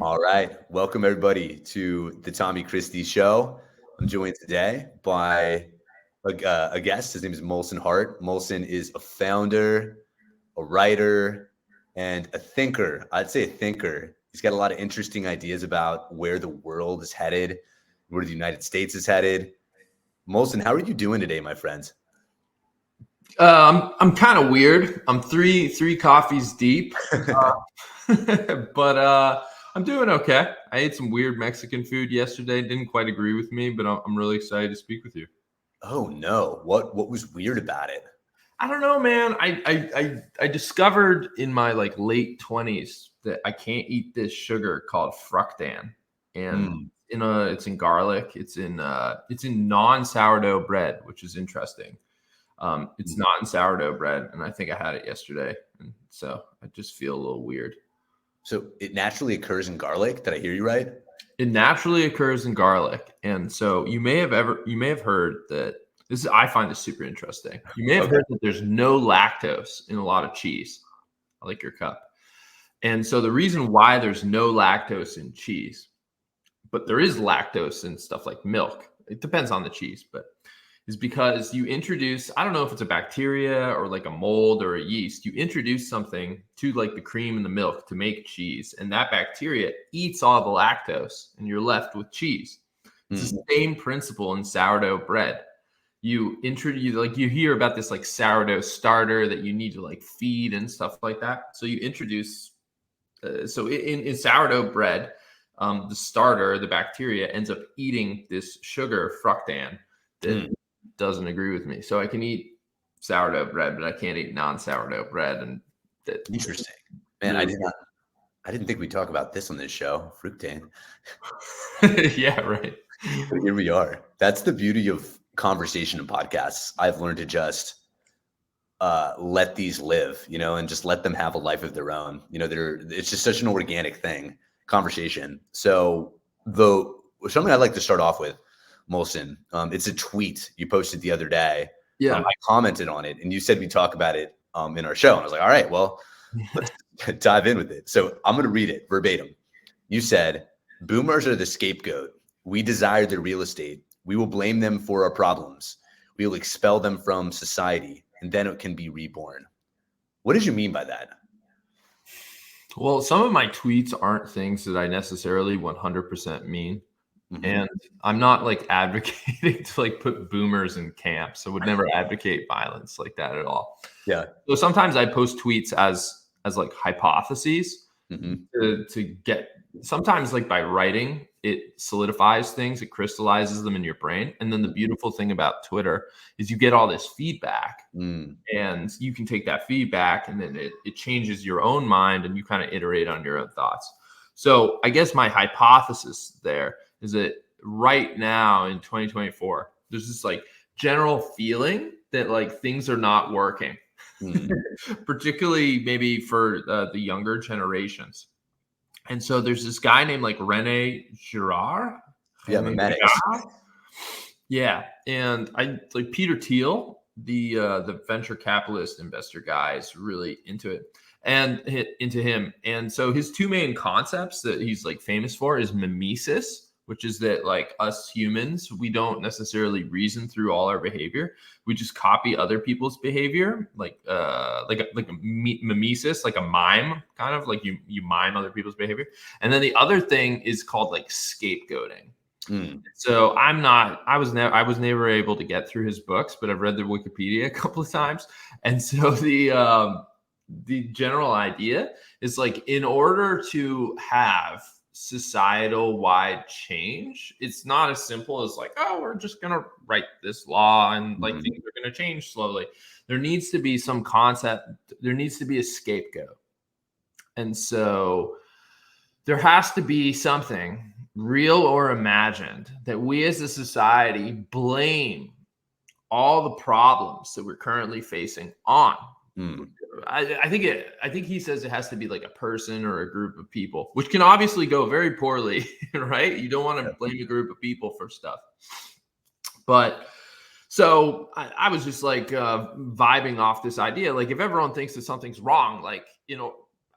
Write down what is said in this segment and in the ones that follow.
All right. Welcome, everybody, to the Tommy Christie Show. I'm joined today by a guest. His name is Molson Hart. Molson is a founder, a writer, and a thinker. I'd say a thinker. He's got a lot of interesting ideas about where the world is headed, where the United States is headed. Molson, how are you doing today, my friends? I'm kind of weird. I'm three coffees deep, but I'm doing okay. I ate some weird Mexican food yesterday. Didn't quite agree with me, but I'm really excited to speak with you. Oh no, what was weird about it? I don't know, man. I discovered in my late 20s that I can't eat this sugar called fructan, and it's in garlic. It's in non-sourdough bread, which is interesting. It's not in sourdough bread, and I think I had it yesterday, and so I just feel a little weird. So it naturally occurs in garlic. Did I hear you right? It naturally occurs in garlic, and so you may have heard that I find this super interesting. You may have heard that there's no lactose in a lot of cheese. I like your cup. And so the reason why there's no lactose in cheese, but there is lactose in stuff like milk. It depends on the cheese, but is because you introduce, I don't know if it's a bacteria or like a mold or a yeast, you introduce something to like the cream and the milk to make cheese, and that bacteria eats all the lactose and you're left with cheese. It's the same principle in sourdough bread. You introduce, like, you hear about this like sourdough starter that you need to like feed and stuff like that. So you introduce, so in sourdough bread, the starter, the bacteria ends up eating this sugar fructan that doesn't agree with me. So I can eat sourdough bread, but I can't eat non-sourdough bread. And Interesting. Man, I didn't think we'd talk about this on this show, fructan. Yeah, right. But here we are. That's the beauty of conversation and podcasts. I've learned to just let these live, and just let them have a life of their own. It's just such an organic thing, conversation. So something I'd like to start off with, Molson, it's a tweet you posted the other day. Yeah. I commented on it, and you said we talk about it in our show. And I was like, all right, well, let's dive in with it. So I'm going to read it verbatim. You said, "Boomers are the scapegoat. We desire their real estate. We will blame them for our problems. We will expel them from society, and then it can be reborn." What did you mean by that? Well, some of my tweets aren't things that I necessarily 100% mean. And I'm not like advocating to like put boomers in camps. I would never advocate violence like that at all. Yeah. So sometimes I post tweets as like hypotheses to get, sometimes like by writing, it solidifies things, it crystallizes them in your brain. And then the beautiful thing about Twitter is you get all this feedback and you can take that feedback and then it changes your own mind and you kind of iterate on your own thoughts. So I guess my hypothesis there is that right now in 2024, there's this like general feeling that like things are not working, particularly maybe for the younger generations. And so there's this guy named like Rene Girard. Yeah. And I like Peter Thiel, the venture capitalist investor guy, is really into it and into him. And so his two main concepts that he's like famous for is mimesis, which is that like us humans, we don't necessarily reason through all our behavior. We just copy other people's behavior, like a mimesis, like a mime, kind of like you mime other people's behavior. And then the other thing is called like scapegoating. So I was never able to get through his books, but I've read the Wikipedia a couple of times. And so the general idea is like, in order to have societal wide change, it's not as simple as like, oh, we're just going to write this law and like things are going to change slowly. There needs to be some concept. There needs to be a scapegoat. And so there has to be something real or imagined that we as a society blame all the problems that we're currently facing on. I think he says it has to be like a person or a group of people, which can obviously go very poorly, right? You don't want to blame a group of people for stuff. But so I was just like vibing off this idea. Like if everyone thinks that something's wrong, like,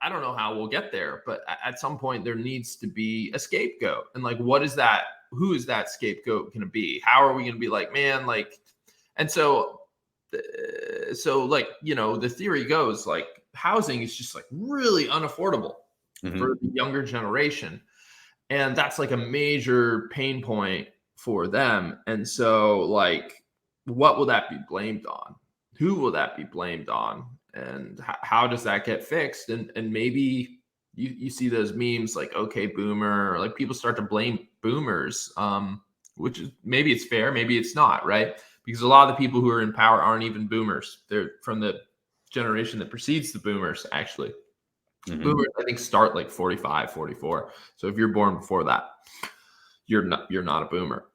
I don't know how we'll get there, but at some point there needs to be a scapegoat. And like, what is that? Who is that scapegoat going to be? How are we going to be like, man, like, and so like, you know, the theory goes like housing is just like really unaffordable for the younger generation. And that's like a major pain point for them. And so like, what will that be blamed on? Who will that be blamed on? And how does that get fixed? And maybe you see those memes like, okay, boomer, or like people start to blame boomers, which is maybe it's fair, maybe it's not, right? Because a lot of the people who are in power aren't even boomers. They're from the generation that precedes the boomers, actually. Boomers, I think, start like 45, 44. So if you're born before that, you're not a boomer.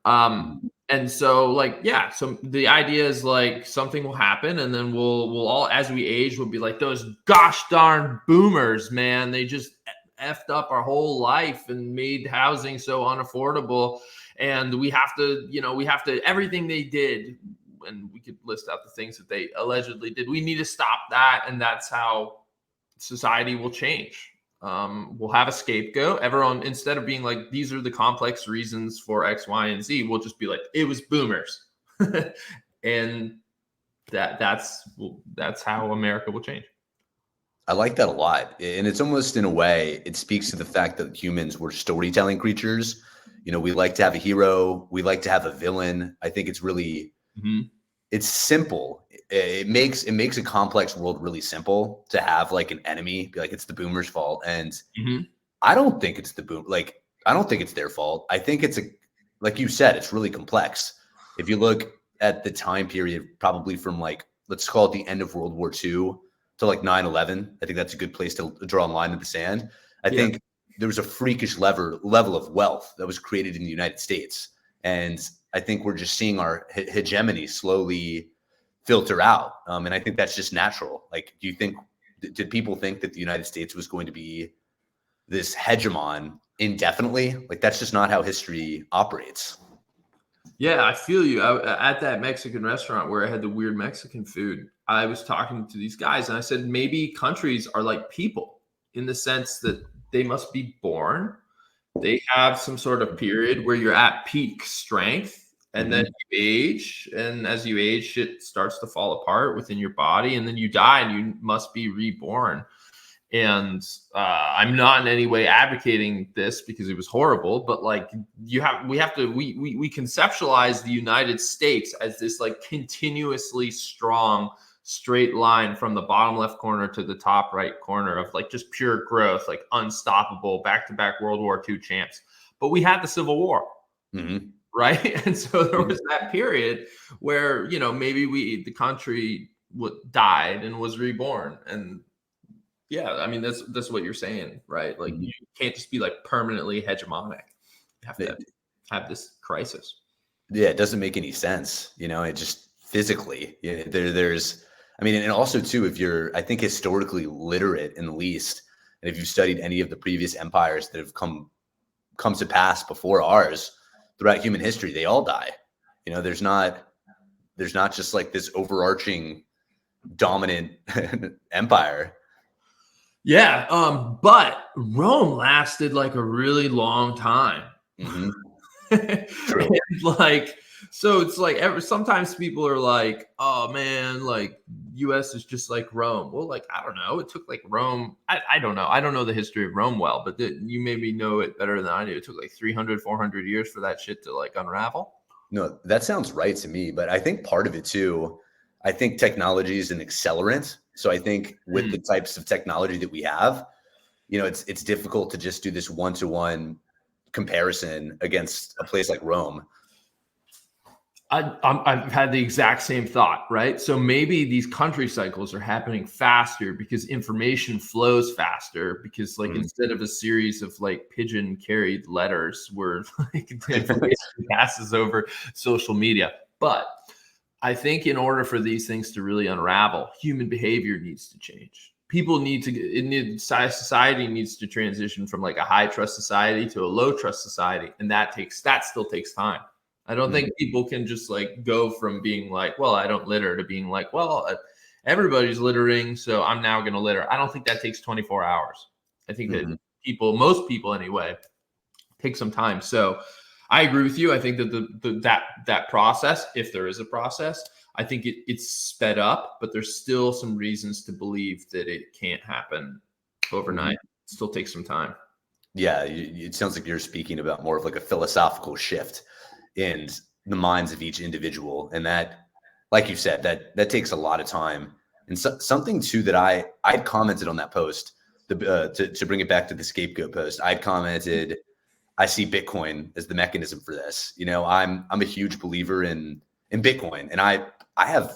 And so like, yeah, so the idea is like something will happen and then we'll all, as we age, we'll be like, those gosh darn boomers, man, they just effed up our whole life and made housing so unaffordable. And we have to, everything they did, and we could list out the things that they allegedly did. We need to stop that. And that's how society will change. We'll have a scapegoat. Everyone, instead of being like, these are the complex reasons for X, Y, and Z, we'll just be like, it was boomers. And that's how America will change. I like that a lot. And it's almost, in a way, it speaks to the fact that humans were storytelling creatures. You know, we like to have a hero. We like to have a villain. I think it's really, it's simple. It makes a complex world really simple to have like an enemy, be like, it's the boomers' fault. And I don't think it's I don't think it's their fault. I think it's like you said, it's really complex. If you look at the time period, probably from like, let's call it the end of World War II to like 9/11, I think that's a good place to draw a line in the sand. I think there was a freakish level of wealth that was created in the United States. And I think we're just seeing our hegemony slowly filter out. And I think that's just natural. Like, did people think that the United States was going to be this hegemon indefinitely? Like, that's just not how history operates. Yeah, I feel you. At that Mexican restaurant where I had the weird Mexican food, I was talking to these guys and I said, maybe countries are like people in the sense that they must be born. They have some sort of period where you're at peak strength. And then you age, and as you age, shit starts to fall apart within your body, and then you die, and you must be reborn. And I'm not in any way advocating this because it was horrible, but like we conceptualize the United States as this like continuously strong straight line from the bottom left corner to the top right corner of like just pure growth, like unstoppable, back-to-back World War II champs. But we had the Civil War. Right. And so there was that period where, maybe the country died and was reborn. And yeah, I mean, that's what you're saying, right? Like you can't just be like permanently hegemonic. You have to have this crisis. Yeah, it doesn't make any sense. It just physically, there's, I mean, and also too, if you're, I think, historically literate in the least, and if you've studied any of the previous empires that have come to pass before ours, throughout human history, they all die. There's not just like this overarching dominant empire. Yeah. But Rome lasted like a really long time. True. Like, so it's like sometimes people are like, oh man, like US is just like Rome. Well, like, I don't know. It took like Rome. I don't know. I don't know the history of Rome well, but you maybe know it better than I do. It took like 300, 400 years for that shit to like unravel. No, that sounds right to me. But I think part of it too, I think technology is an accelerant. So I think with the types of technology that we have, it's difficult to just do this one-to-one comparison against a place like Rome. I've had the exact same thought, right? So maybe these country cycles are happening faster because information flows faster because like instead of a series of like pigeon carried letters where like information passes over social media. But I think in order for these things to really unravel, human behavior needs to change. Society needs to transition from like a high trust society to a low trust society. And that still takes time. I don't think people can just like go from being like, well, I don't litter to being like, well, everybody's littering, so I'm now going to litter. I don't think that takes 24 hours. I think that most people anyway, take some time. So I agree with you. I think that that process, if there is a process, I think it's sped up, but there's still some reasons to believe that it can't happen overnight. It still takes some time. Yeah, it sounds like you're speaking about more of like a philosophical shift in the minds of each individual, and that, like you said, that takes a lot of time. And something too that I'd commented on that post, to bring it back to the scapegoat post, I'd commented, I see Bitcoin as the mechanism for this. You know, I'm a huge believer in Bitcoin, and I have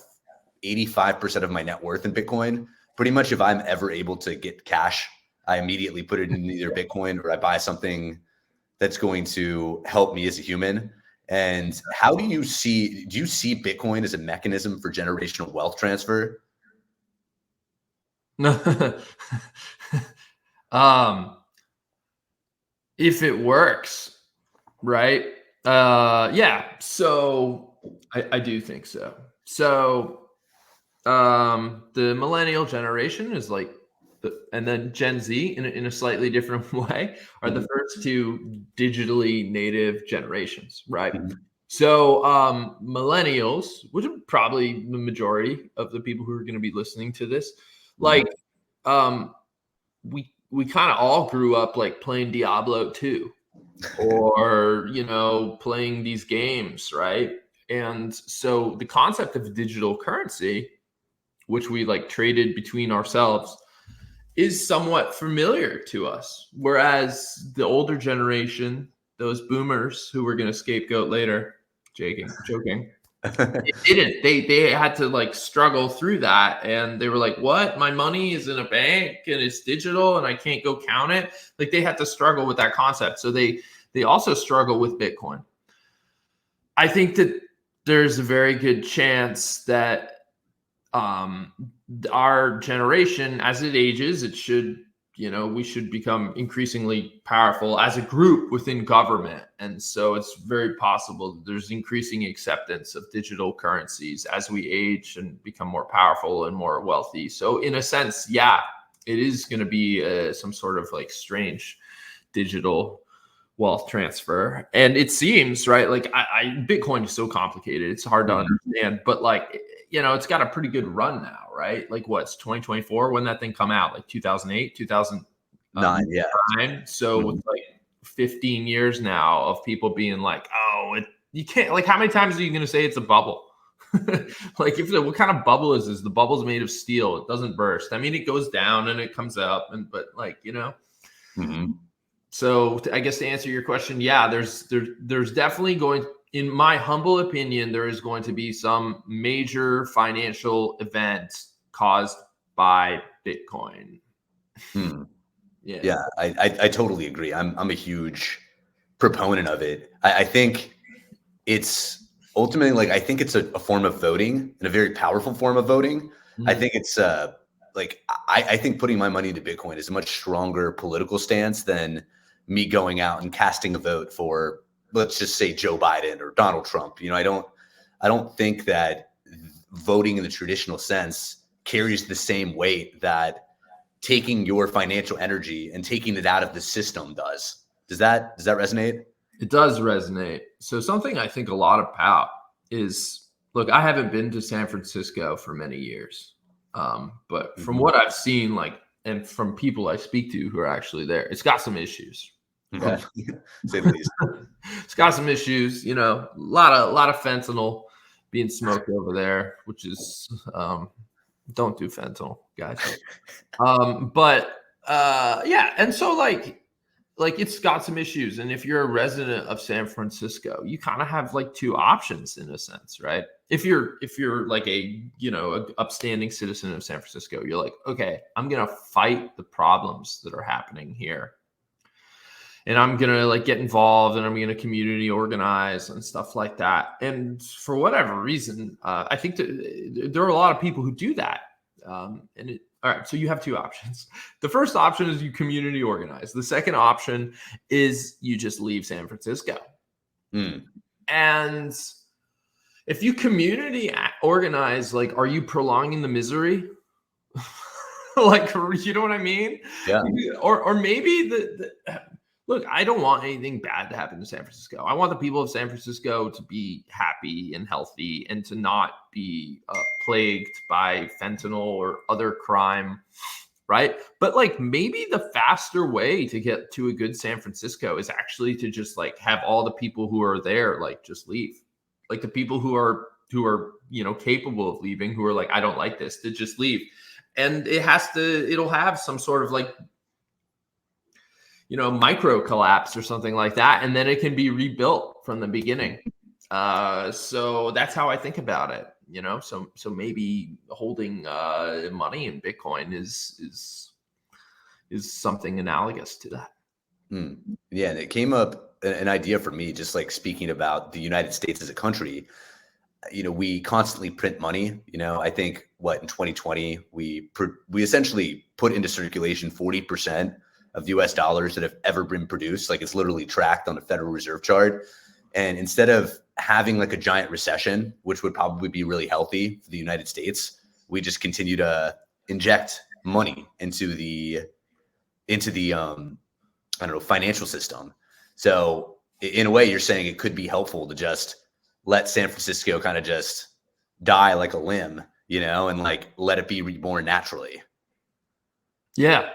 85% of my net worth in Bitcoin. Pretty much, if I'm ever able to get cash, I immediately put it in either Bitcoin or I buy something that's going to help me as a human. And do you see Bitcoin as a mechanism for generational wealth transfer? If it works, right? Yeah. So I do think so. So the millennial generation is like, and then Gen Z in a slightly different way are the first two digitally native generations, right? So millennials, which are probably the majority of the people who are going to be listening to this, like we kind of all grew up like playing Diablo 2 or, you know, playing these games, right? And so the concept of digital currency, which we like traded between ourselves, is somewhat familiar to us. Whereas the older generation, those boomers who we're going to scapegoat later, joking, they had to like struggle through that, and they were like, what, my money is in a bank and it's digital and I can't go count it? Like they had to struggle with that concept. So they also struggle with Bitcoin. I think that there's a very good chance that our generation, as it ages, it should, you know, we should become increasingly powerful as a group within government. And so it's very possible that there's increasing acceptance of digital currencies as we age and become more powerful and more wealthy. So in a sense, yeah, it is going to be some sort of like strange digital wealth transfer. And it seems, right, like Bitcoin is so complicated, it's hard to understand, but like, you know, it's got a pretty good run now, right? Like what's 2024 when that thing come out? Like 2008, 2009. Yeah. So with like 15 years now of people being like, oh, you can't, like, how many times are you going to say it's a bubble? Like what kind of bubble is this? The bubble's made of steel. It doesn't burst. I mean, it goes down and it comes up, but like, you know, so I guess to answer your question, yeah, there's definitely going, in my humble opinion, there is going to be some major financial event caused by Bitcoin. Yeah, I totally agree. I'm a huge proponent of it. I think it's ultimately, like, I think it's a form of voting, and a very powerful form of voting. I think it's like I think putting my money into Bitcoin is a much stronger political stance than me going out and casting a vote for, let's just say, Joe Biden or Donald Trump. You know, I don't think that voting in the traditional sense carries the same weight that taking your financial energy and taking it out of the system does. Does that resonate? It does resonate. So something I think a lot about is, look, I haven't been to San Francisco for many years. But from what I've seen, like, and from people I speak to who are actually there, it's got some issues. Okay. Say the least. It's got some issues, you know, a lot of fentanyl being smoked over there, which is don't do fentanyl, guys. But yeah, and so like it's got some issues. And if you're a resident of San Francisco, you kind of have like two options in a sense, right? If you're like a, you know, a upstanding citizen of San Francisco, you're like, okay, I'm gonna fight the problems that are happening here, and I'm going to like get involved, and I'm going to community organize and stuff like that. And for whatever reason, I think that there are a lot of people who do that. All right, so you have two options. The first option is you community organize. The second option is you just leave San Francisco. And if you community organize, like, are you prolonging the misery? Like, you know what I mean? Yeah. Or maybe look, I don't want anything bad to happen to San Francisco. I want the people of San Francisco to be happy and healthy and to not be plagued by fentanyl or other crime, right? But like, maybe the faster way to get to a good San Francisco is actually to just like have all the people who are there like just leave. Like the people who are capable of leaving, who are like, I don't like this, to just leave. And it'll have some sort of like, micro collapse or something like that. And then it can be rebuilt from the beginning. So that's how I think about it, so maybe holding money in Bitcoin is something analogous to that. Yeah. And it came up an idea for me, just like speaking about the United States as a country. We constantly print money. I think in 2020, we essentially put into circulation 40% of US dollars that have ever been produced. Like, it's literally tracked on a Federal Reserve chart. And instead of having like a giant recession, which would probably be really healthy for the United States, we just continue to inject money into the I don't know, financial system. So in a way, you're saying it could be helpful to just let San Francisco kind of just die like a limb, and like let it be reborn naturally. Yeah.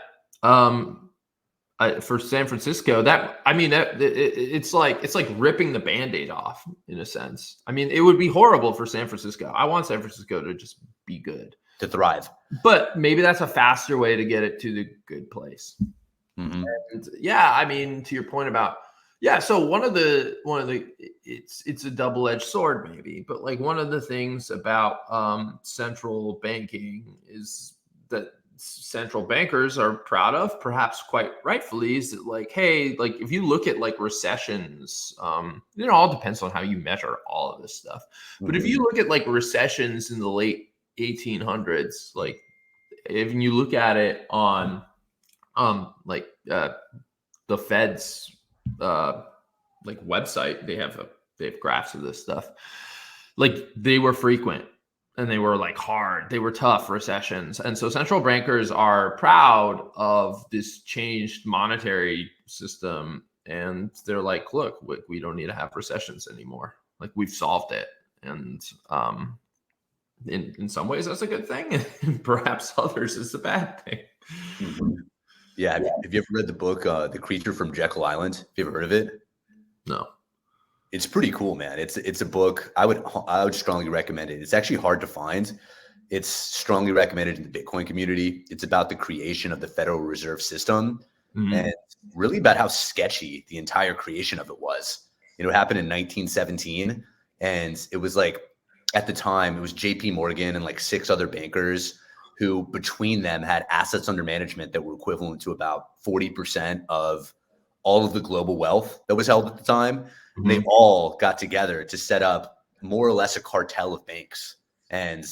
For San Francisco, it's like ripping the Band-Aid off in a sense. I mean, it would be horrible for San Francisco. I want San Francisco to just be good, to thrive. But maybe that's a faster way to get it to the good place. Mm-hmm. And yeah, I mean, to your point about, so one of the it's a double-edged sword maybe, but like one of the things about central banking is that central bankers are proud of, perhaps quite rightfully, is that like, hey, like if you look at like recessions, it all depends on how you measure all of this stuff. But if you look at like recessions in the late 1800s, like if you look at it on the Fed's like website, they have graphs of this stuff. Like they were frequent. And they were like hard, they were tough recessions. And so central bankers are proud of this changed monetary system. And they're like, look, we don't need to have recessions anymore. Like we've solved it. And in some ways, that's a good thing. And perhaps others is a bad thing. Mm-hmm. Yeah. Have you ever read the book, The Creature from Jekyll Island? Have you ever heard of it? No. It's pretty cool, man. It's a book I would strongly recommend it. It's actually hard to find. It's strongly recommended in the Bitcoin community. It's about the creation of the Federal Reserve System, and really about how sketchy the entire creation of it was. It happened in 1917, and it was like, at the time, it was JP Morgan and like 6 other bankers who between them had assets under management that were equivalent to about 40% of all of the global wealth that was held at the time. And they all got together to set up more or less a cartel of banks. And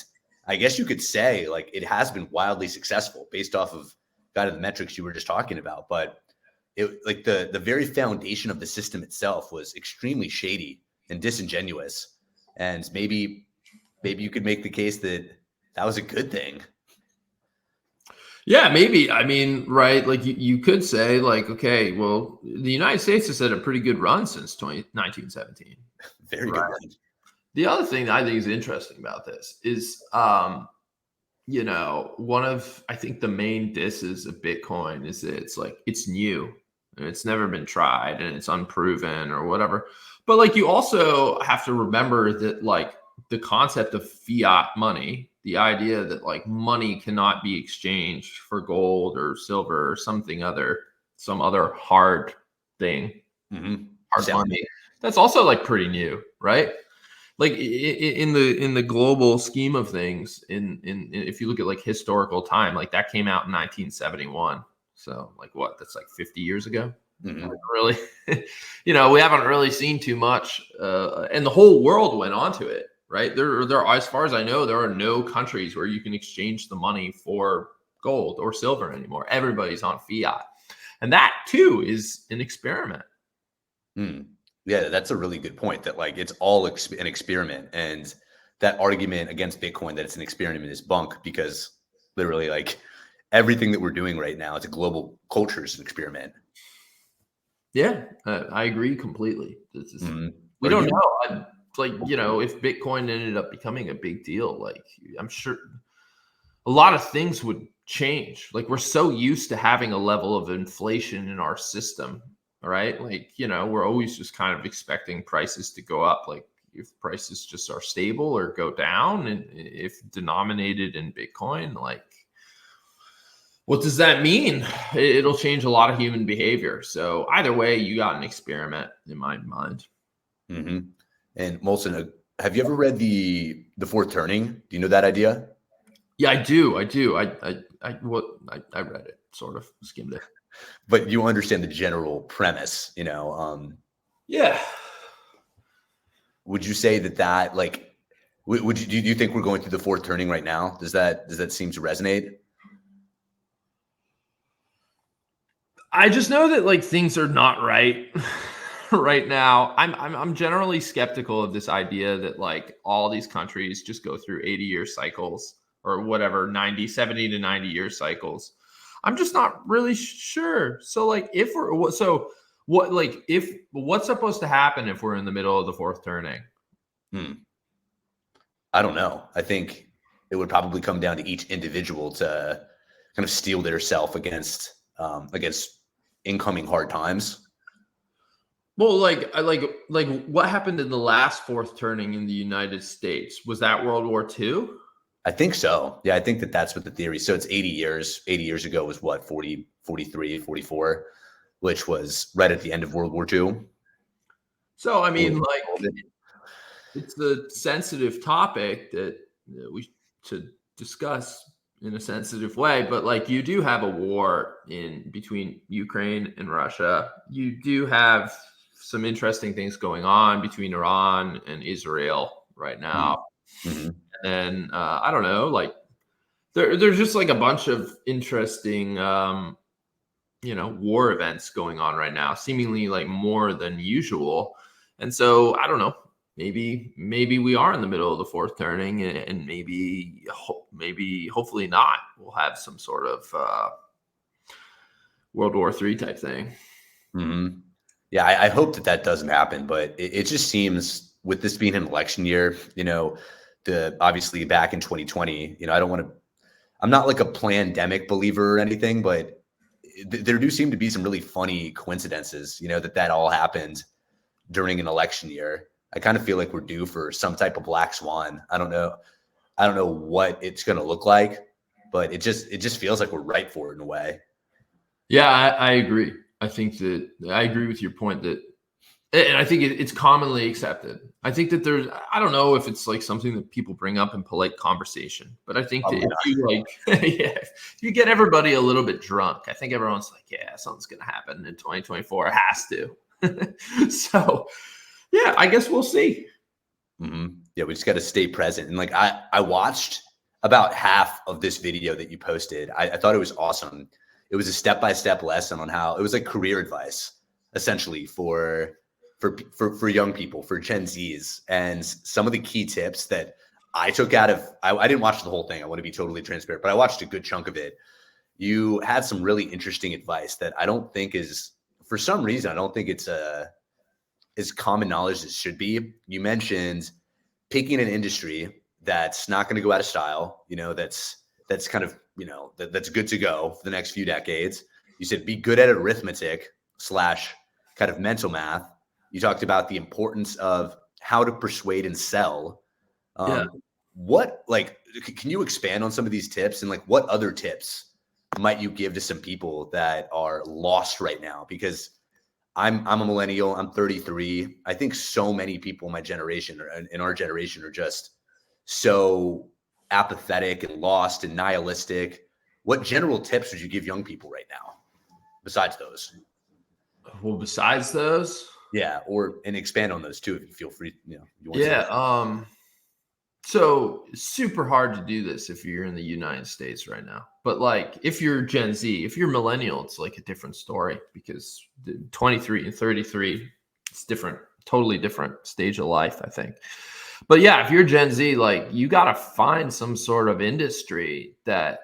I guess you could say like it has been wildly successful based off of kind of the metrics you were just talking about. But it like the very foundation of the system itself was extremely shady and disingenuous. And maybe you could make the case that was a good thing. Yeah, maybe. I mean, right. Like you could say like, okay, well, the United States has had a pretty good run since 1917. Very good run. The other thing that I think is interesting about this is, one of, I think the main disses of Bitcoin is that it's like, it's new and it's never been tried and it's unproven or whatever. But like, you also have to remember that like the concept of fiat money, the idea that like money cannot be exchanged for gold or silver or some other hard thing, hard money. That's also like pretty new, right? Like in the global scheme of things, in if you look at like historical time, like that came out in 1971. So like what? That's like 50 years ago. Really, we haven't really seen too much, and the whole world went onto it. Right. There, as far as I know, there are no countries where you can exchange the money for gold or silver anymore. Everybody's on fiat. And that too is an experiment. Yeah. Yeah, that's a really good point, that like it's all an experiment, and that argument against Bitcoin that it's an experiment is bunk, because literally like everything that we're doing right now, it's a global culture is an experiment. Yeah, I agree completely. We Are don't you? know. Like, if Bitcoin ended up becoming a big deal, like I'm sure a lot of things would change. Like we're so used to having a level of inflation in our system, right? Like, we're always just kind of expecting prices to go up. Like if prices just are stable or go down, and if denominated in Bitcoin, like what does that mean? It'll change a lot of human behavior. So either way, you got an experiment in my mind. Mm-hmm. And Molson, have you ever read the Fourth Turning? Do you know that idea? Yeah, I do. I read it, sort of skimmed it. But you understand the general premise, Yeah. would you say that like, would you, do you think we're going through the fourth turning right now? Does that seem to resonate? I just know that like things are not right right now. I'm generally skeptical of this idea that like all these countries just go through 80-year cycles or whatever, 70 to 90-year cycles. I'm just not really sure. So like if we're so what like if what's supposed to happen if we're in the middle of the fourth turning? I don't know. I think it would probably come down to each individual to kind of steel their self against incoming hard times. Well, like what happened in the last fourth turning in the United States? Was that World War II? I think so. Yeah, I think that's what the theory. So it's 80 years. 80 years ago was what, 40, 43, 44, which was right at the end of World War II. So, I mean, like, it's a sensitive topic that we should discuss in a sensitive way, but like you do have a war in between Ukraine and Russia. You do have some interesting things going on between Iran and Israel right now. Mm-hmm. And I don't know, like there's just like a bunch of interesting war events going on right now, seemingly like more than usual. And so I don't know, maybe we are in the middle of the fourth turning, and maybe hopefully not. We'll have some sort of World War III type thing. Mm-hmm. Yeah, I hope that doesn't happen, but it just seems, with this being an election year, the obviously back in 2020, I'm not like a plandemic believer or anything, but there do seem to be some really funny coincidences, that all happened during an election year. I kind of feel like we're due for some type of black swan. I don't know what it's going to look like, but it just feels like we're right for it in a way. Yeah, I agree. I think that I agree with your point that, and I think it's commonly accepted. I think that I don't know if it's like something that people bring up in polite conversation, but I think that if you if you get everybody a little bit drunk, I think everyone's like, yeah, something's going to happen in 2024. It has to. So, yeah, I guess we'll see. Mm-hmm. Yeah, we just got to stay present. And like, I watched about half of this video that you posted. I thought it was awesome. It was a step-by-step lesson on how it was like career advice, essentially for young people, for Gen Zs, and some of the key tips that I took out of, I didn't watch the whole thing. I want to be totally transparent, but I watched a good chunk of it. You had some really interesting advice that I don't think is, for some reason, I don't think it's as common knowledge as it should be. You mentioned picking an industry that's not going to go out of style, that's kind of, that's good to go for the next few decades. You said be good at arithmetic / kind of mental math. You talked about the importance of how to persuade and sell. Yeah. Can you expand on some of these tips, and like what other tips might you give to some people that are lost right now? Because I'm a millennial. I'm 33. I think so many people in my generation, or in our generation, are just so apathetic and lost and nihilistic. What general tips would you give young people right now besides those? Well, besides those, yeah, and expand on those too if you feel free. You want to. So super hard to do this if you're in the United States right now. But like if you're Gen Z, if you're millennial, it's like a different story, because the 23 and 33, it's different totally different stage of life, I think. But yeah, if you're Gen Z, like you got to find some sort of industry that,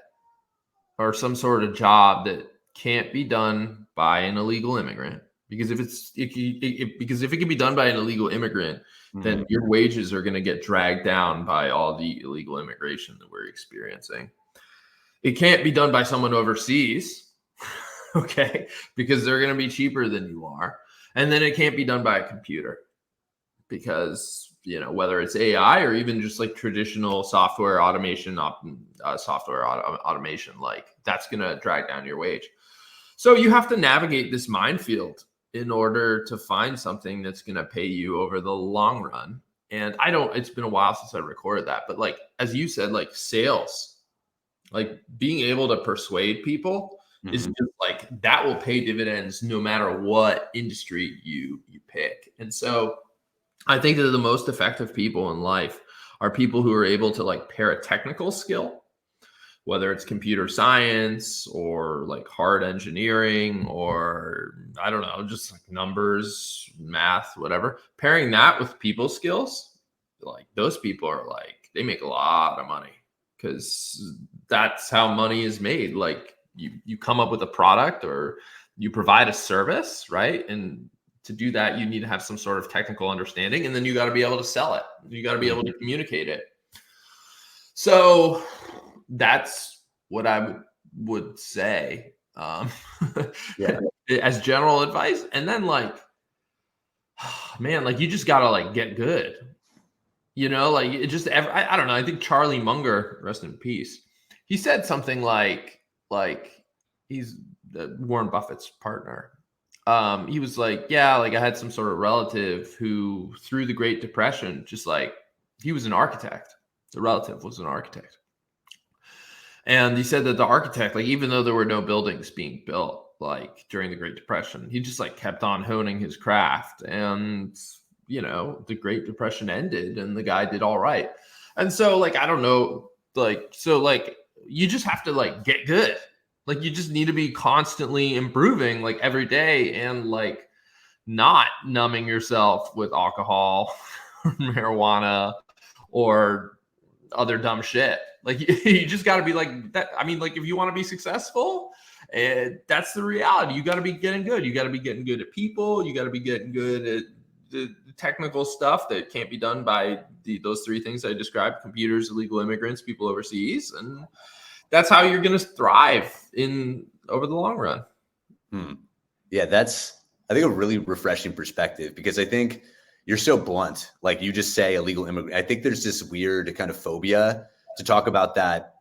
or some sort of job that can't be done by an illegal immigrant. Because if it can be done by an illegal immigrant, then your wages are going to get dragged down by all the illegal immigration that we're experiencing. It can't be done by someone overseas, okay, because they're going to be cheaper than you are. And then it can't be done by a computer because, you know, whether it's AI or even just like traditional software automation, automation, like that's going to drag down your wage. So you have to navigate this minefield in order to find something that's going to pay you over the long run. And it's been a while since I recorded that, but like, as you said, like sales, like being able to persuade people is just like, that will pay dividends no matter what industry you pick. And so I think that the most effective people in life are people who are able to like pair a technical skill, whether it's computer science or like hard engineering or I don't know, just like numbers, math, whatever, pairing that with people skills, like those people are like, they make a lot of money because that's how money is made. Like you come up with a product or you provide a service, right? And to do that, you need to have some sort of technical understanding, and then you got to be able to sell it. You got to be able to communicate it. So that's what I would say as general advice. And then like, man, like you just got to like get good, you know, like it just, I don't know. I think Charlie Munger, rest in peace, he said something like he's Warren Buffett's partner. He was like, yeah, like I had some sort of relative who through the Great Depression, just like he was an architect. The relative was an architect. And he said that the architect, like, even though there were no buildings being built, like during the Great Depression, he just like kept on honing his craft. And, you know, the Great Depression ended and the guy did all right. And so like, I don't know, like, so like, you just have to like get good. Like you just need to be constantly improving like every day and like not numbing yourself with alcohol or marijuana or other dumb shit. Like you just got to be like that. I mean, like if you want to be successful, that's the reality. You got to be getting good. You got to be getting good at people. You got to be getting good at the technical stuff that can't be done by those three things I described: computers, illegal immigrants, people overseas. And that's how you're going to thrive over the long run. Yeah, that's, I think, a really refreshing perspective, because I think you're so blunt. Like you just say illegal immigrant. I think there's this weird kind of phobia to talk about that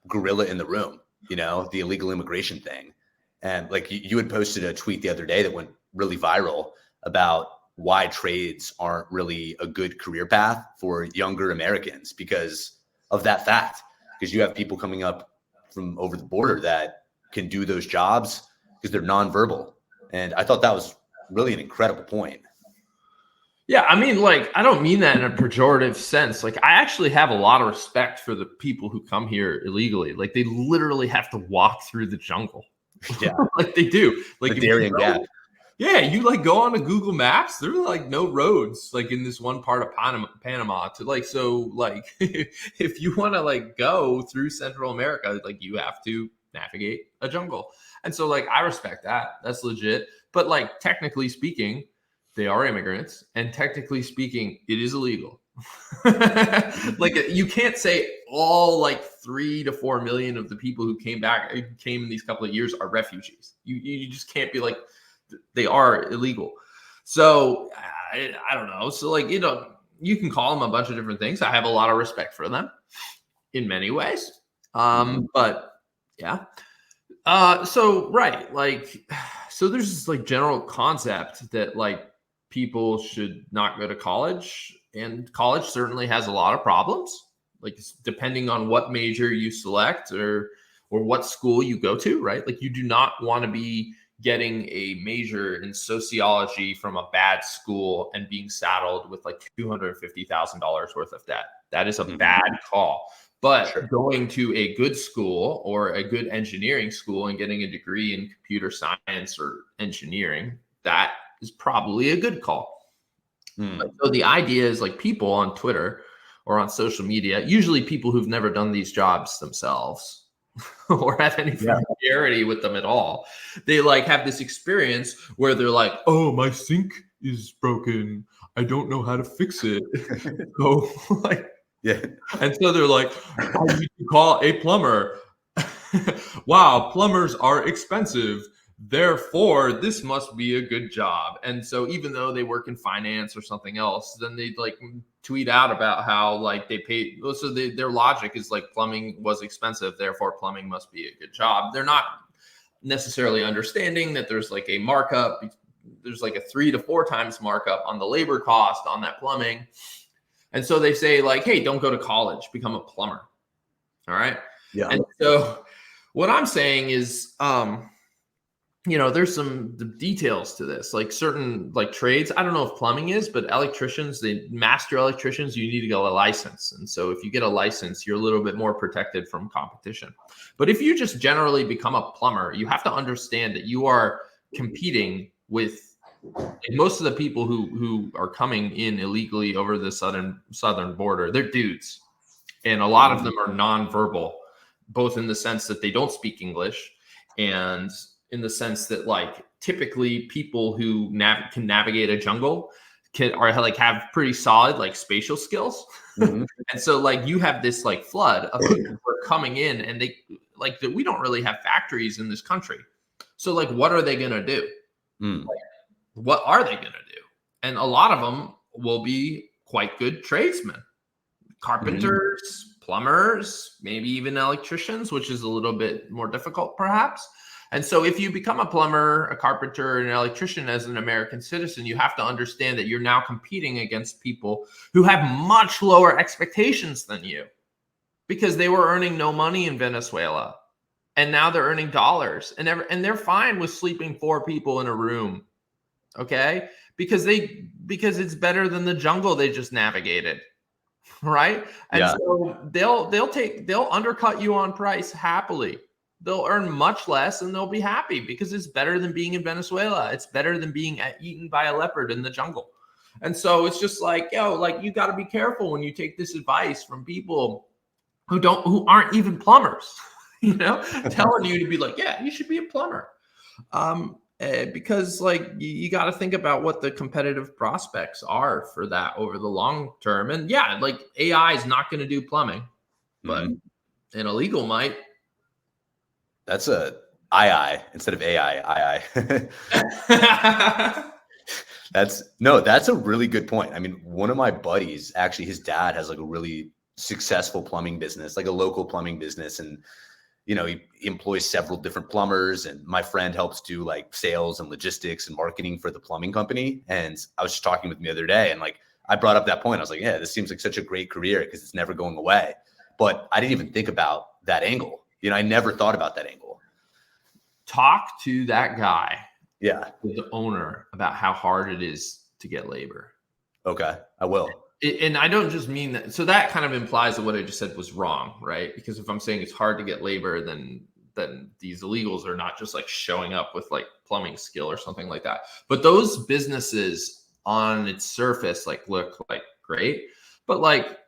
gorilla in the room, you know, the illegal immigration thing. And like you had posted a tweet the other day that went really viral about why trades aren't really a good career path for younger Americans because of that fact. Because you have people coming up from over the border that can do those jobs because they're nonverbal. And I thought that was really an incredible point. Yeah, I mean, like, I don't mean that in a pejorative sense. Like, I actually have a lot of respect for the people who come here illegally. Like, they literally have to walk through the jungle. Yeah, like they do. Like the Darien Gap. Yeah, you like go on to Google Maps. There are like no roads like in this one part of Panama to like, so like if you want to like go through Central America, like you have to navigate a jungle. And so like I respect that. That's legit. But like technically speaking, they are immigrants, and technically speaking, it is illegal. Like you can't say all like 3 to 4 million of the people who came in these couple of years are refugees. You just can't be like, they are illegal. So I don't know. So like, you know, you can call them a bunch of different things. I have a lot of respect for them in many ways. But yeah. So right, like, so there's this like general concept that like people should not go to college, and college certainly has a lot of problems, like depending on what major you select or what school you go to, right? Like you do not want to be getting a major in sociology from a bad school and being saddled with like $250,000 worth of debt. That is a bad call. But going to a good school or a good engineering school and getting a degree in computer science or engineering, that is probably a good call. Mm. So the idea is like people on Twitter or on social media, usually people who've never done these jobs themselves or have any familiarity with them at all. They like have this experience where they're like, oh, my sink is broken. I don't know how to fix it. So like, and so they're like, I need to call a plumber. Wow, plumbers are expensive. Therefore, this must be a good job. And so even though they work in finance or something else, then they like tweet out about how like they pay. So their logic is like plumbing was expensive. Therefore, plumbing must be a good job. They're not necessarily understanding that there's like a markup. There's like a 3 to 4 times markup on the labor cost on that plumbing. And so they say like, hey, don't go to college, become a plumber. All right. Yeah. And so what I'm saying is, there's some details to this, like certain like trades. I don't know if plumbing is, but electricians, they master electricians, you need to get a license. And so if you get a license, you're a little bit more protected from competition. But if you just generally become a plumber, you have to understand that you are competing with most of the people who are coming in illegally over the southern border. They're dudes. And a lot of them are nonverbal, both in the sense that they don't speak English and in the sense that like typically people who can navigate a jungle have pretty solid like spatial skills. And so like you have this like flood of people who are coming in, and they like we don't really have factories in this country. So like what are they going to do? Like, what are they going to do? And a lot of them will be quite good tradesmen, carpenters, plumbers, maybe even electricians, which is a little bit more difficult perhaps. And so if you become a plumber, a carpenter, and an electrician as an American citizen, you have to understand that you're now competing against people who have much lower expectations than you, because they were earning no money in Venezuela. And now they're earning dollars, and they're fine with sleeping 4 people in a room. Okay? Because it's better than the jungle they just navigated. Right? And so they'll undercut you on price happily. They'll earn much less and they'll be happy because it's better than being in Venezuela. It's better than being eaten by a leopard in the jungle. And so it's just like, like you got to be careful when you take this advice from people who aren't even plumbers, telling you to be like, yeah, you should be a plumber. Because like you got to think about what the competitive prospects are for that over the long term. And yeah, like AI is not going to do plumbing, but an illegal might. That's a II instead of AI. That's a really good point. I mean, one of my buddies, actually, his dad has like a really successful plumbing business, like a local plumbing business. And, he employs several different plumbers, and my friend helps do like sales and logistics and marketing for the plumbing company. And I was just talking with him the other day, and like, I brought up that point. I was like, yeah, this seems like such a great career because it's never going away. But I didn't even think about that angle. I never thought about that angle. Talk to that guy. Yeah. The owner about how hard it is to get labor. Okay, I will. And I don't just mean that. So that kind of implies that what I just said was wrong, right? Because if I'm saying it's hard to get labor, then these illegals are not just like showing up with like plumbing skill or something like that. But those businesses on its surface like look like great. But like,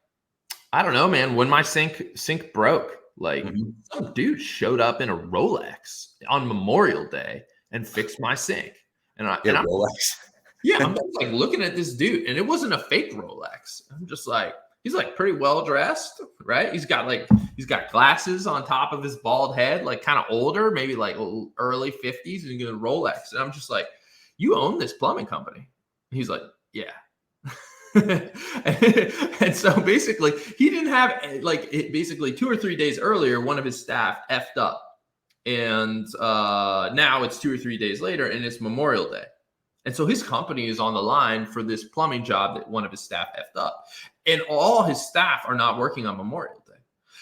I don't know, man, when my sink broke, like some dude showed up in a Rolex on Memorial Day and fixed my sink. And I'm Rolex. Yeah, I'm just like looking at this dude, and it wasn't a fake Rolex. I'm just like, he's like pretty well dressed, right? He's got glasses on top of his bald head, like kind of older, maybe like early 50s, and getting a Rolex. And I'm just like, you own this plumbing company? And he's like, yeah. And so basically he didn't have basically 2 or 3 days earlier, one of his staff effed up, and now it's 2 or 3 days later and it's Memorial Day. And so his company is on the line for this plumbing job that one of his staff effed up, and all his staff are not working on Memorial Day.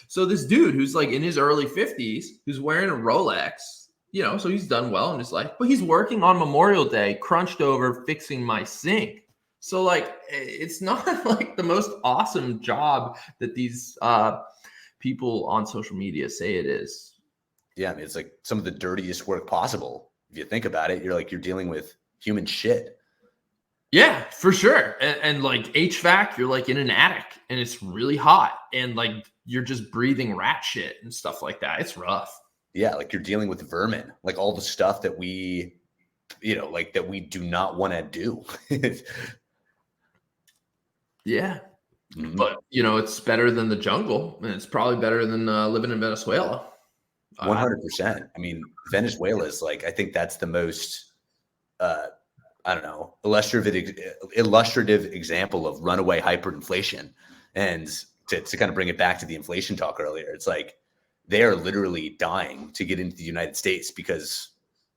So this dude who's like in his early 50s, who's wearing a Rolex, so he's done well in his life, but he's working on Memorial Day, crunched over fixing my sink. So like, it's not like the most awesome job that these people on social media say it is. Yeah, I mean, it's like some of the dirtiest work possible. If you think about it, you're dealing with human shit. Yeah, for sure. And like HVAC, you're like in an attic and it's really hot and like you're just breathing rat shit and stuff like that. It's rough. Yeah, like you're dealing with vermin, like all the stuff that we, like that we do not want to do. Yeah. Mhm. But, it's better than the jungle and it's probably better than living in Venezuela. 100%. I mean, Venezuela is like, I think that's the most, uh, I don't know, illustrative example of runaway hyperinflation. And to kind of bring it back to the inflation talk earlier, it's like they are literally dying to get into the United States because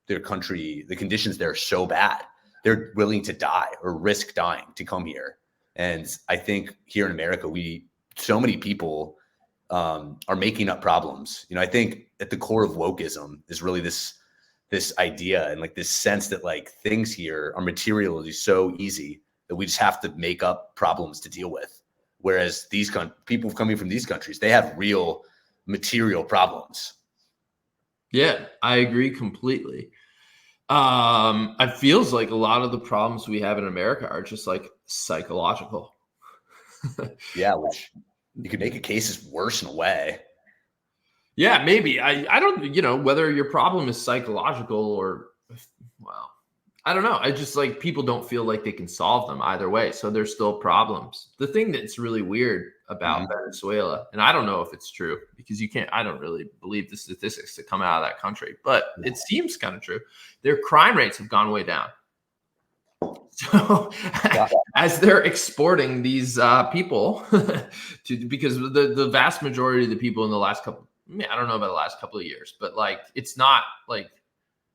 their country, the conditions there are so bad. They're willing to die or risk dying to come here. And I think here in America, so many people are making up problems. I think at the core of wokeism is really this idea and like this sense that like things here are materially so easy that we just have to make up problems to deal with. Whereas these people coming from these countries, they have real material problems. Yeah, I agree completely. It feels like a lot of the problems we have in America are just like psychological. Yeah, which you could make a case is worse in a way. Yeah, maybe. I don't, whether your problem is psychological or, well, I don't know. I just like people don't feel like they can solve them either way. So there's still problems. The thing that's really weird about Venezuela, and I don't know if it's true because I don't really believe the statistics that come out of that country, but it seems kind of true. Their crime rates have gone way down. So as they're exporting these people because the vast majority of the people in the last couple, I don't know about the last couple of years, but like, it's not like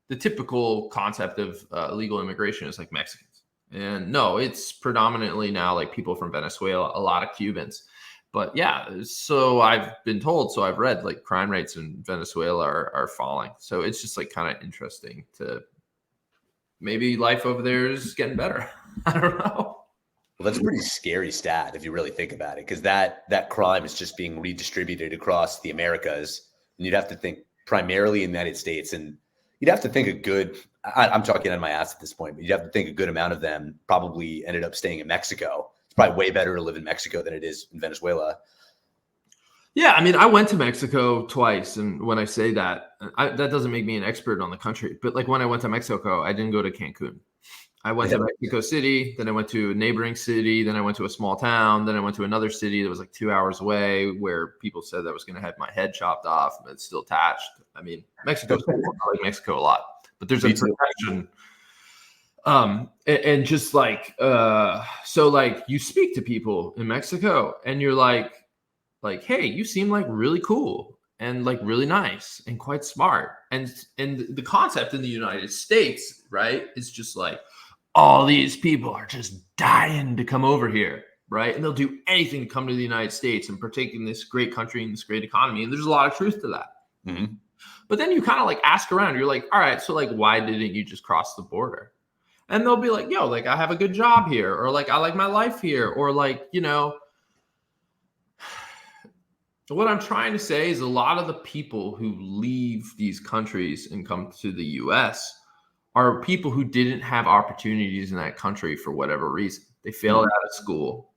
the typical concept of illegal immigration is like Mexicans. And no, it's predominantly now like people from Venezuela, a lot of Cubans. But yeah, so I've been told, so I've read like crime rates in Venezuela are falling. So it's just like kind of interesting to maybe life over there is getting better. I don't know. Well, that's a pretty scary stat if you really think about it, because that crime is just being redistributed across the Americas, and you'd have to think primarily in the United States, and you'd have to think I'm talking on my ass at this point, but you'd have to think a good amount of them probably ended up staying in Mexico. It's probably way better to live in Mexico than it is in Venezuela. Yeah, I mean, I went to Mexico twice, and when I say that, that doesn't make me an expert on the country. But like when I went to Mexico, I didn't go to Cancun. I went to Mexico City, then I went to a neighboring city, then I went to a small town, then I went to another city that was like 2 hours away, where people said that I was going to have my head chopped off, but it's still attached. I mean, Mexico's cool. I like Mexico a lot, but there's a protection. And just like, so like you speak to people in Mexico, and you're like, hey, you seem like really cool and like really nice and quite smart. And the concept in the United States, right, is just like all these people are just dying to come over here, right? And they'll do anything to come to the United States and partake in this great country and this great economy. And there's a lot of truth to that. Mm-hmm. But then you kind of like ask around, you're like, all right, so like, why didn't you just cross the border? And they'll be like, yo, like I have a good job here, or like I like my life here, or like, what I'm trying to say is a lot of the people who leave these countries and come to the US are people who didn't have opportunities in that country for whatever reason. They failed out of school,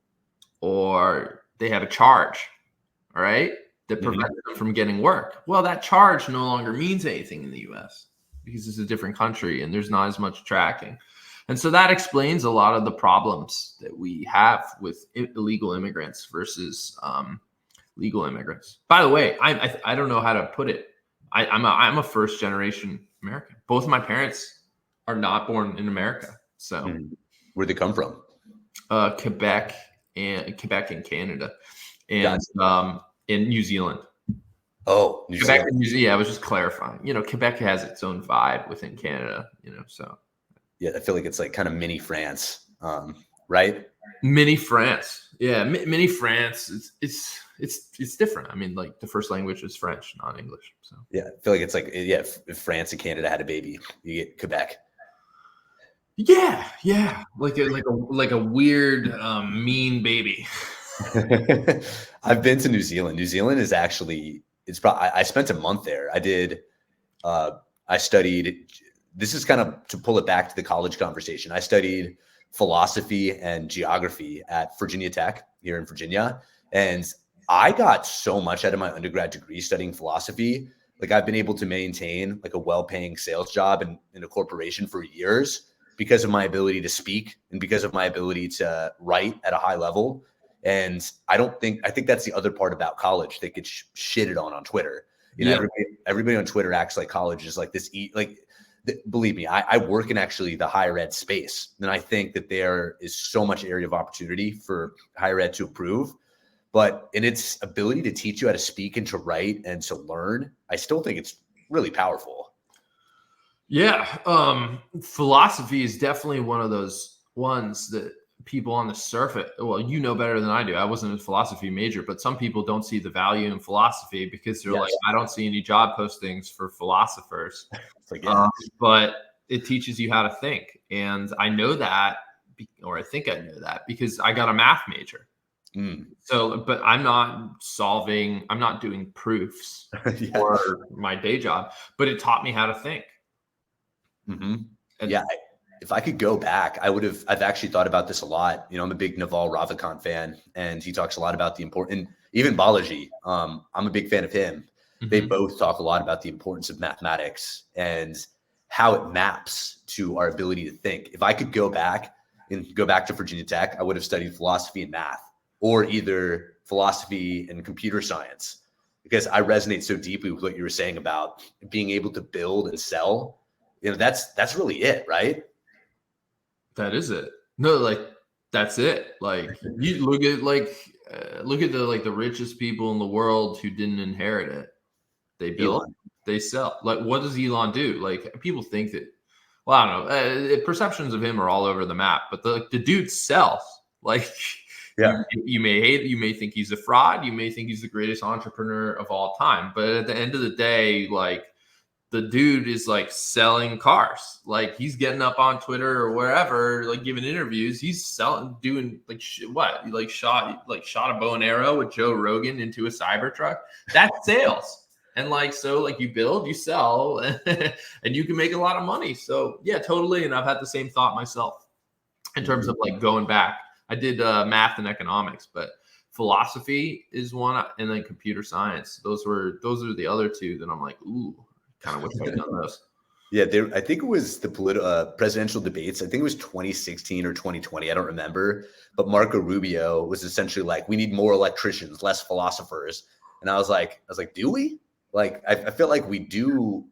or they have a charge, all right, that prevents them from getting work. Well, that charge no longer means anything in the US because it's a different country and there's not as much tracking. And so that explains a lot of the problems that we have with illegal immigrants versus legal immigrants. By the way, I don't know how to put it. I'm a first generation American. Both of my parents are not born in America. So where'd they come from? Quebec and Canada, and in New Zealand. Oh, New Zealand. Yeah, I was just clarifying. Quebec has its own vibe within Canada. So yeah, I feel like it's like kind of mini France, right? Mini France, yeah, mini France. It's different. I mean, like the first language is French, not English. So yeah, I feel like it's like if France and Canada had a baby, you get Quebec. Yeah, like a weird mean baby. I've been to New Zealand. New Zealand is actually I spent a month there. I studied. This is kind of to pull it back to the college conversation. I studied philosophy and geography at Virginia Tech here in Virginia. And I got so much out of my undergrad degree studying philosophy. Like I've been able to maintain like a well-paying sales job in a corporation for years because of my ability to speak and because of my ability to write at a high level. And I think that's the other part about college that gets shitted on Twitter. You know, everybody on Twitter acts like college is like this, believe me, I work in actually the higher ed space. And I think that there is so much area of opportunity for higher ed to improve. But in its ability to teach you how to speak and to write and to learn, I still think it's really powerful. Yeah. Philosophy is definitely one of those ones that people on the surface, well, you know better than I do. I wasn't a philosophy major, but some people don't see the value in philosophy because they're like, I don't see any job postings for philosophers. Like, yeah. But it teaches you how to think. And I know that, or I think I know that because I got a math major. So, but I'm not doing proofs for my day job, but it taught me how to think. Yeah. If I could go back, I've actually thought about this a lot. You know, I'm a big Naval Ravikant fan, and he talks a lot about the important, even Balaji. I'm a big fan of him. They both talk a lot about the importance of mathematics and how it maps to our ability to think. If I could go back to Virginia Tech, I would have studied philosophy and math, or either philosophy and computer science, because I resonate so deeply with what you were saying about being able to build and sell. You know, that's really it, right? That is it. No, like that's it. Like you look at the richest people in the world who didn't inherit it. They build, they sell. Like what does Elon do? Like people think that, well, I don't know. Perceptions of him are all over the map, but the dude sells. Like you may think he's a fraud. You may think he's the greatest entrepreneur of all time. But at the end of the day, like the dude is like selling cars. Like he's getting up on Twitter or wherever, like giving interviews. He's selling, doing like what? He shot a bow and arrow with Joe Rogan into a Cybertruck. That's sales. And you build, you sell, and you can make a lot of money. So yeah, totally. And I've had the same thought myself in terms of like going back. I did math and economics, but philosophy is one, and then computer science. Those are the other two that I'm like, ooh, kind of wish I'd done those. Yeah, I think it was the presidential debates. I think it was 2016 or 2020. I don't remember. But Marco Rubio was essentially like, we need more electricians, less philosophers. And I was like, do we? Like, I feel like we do.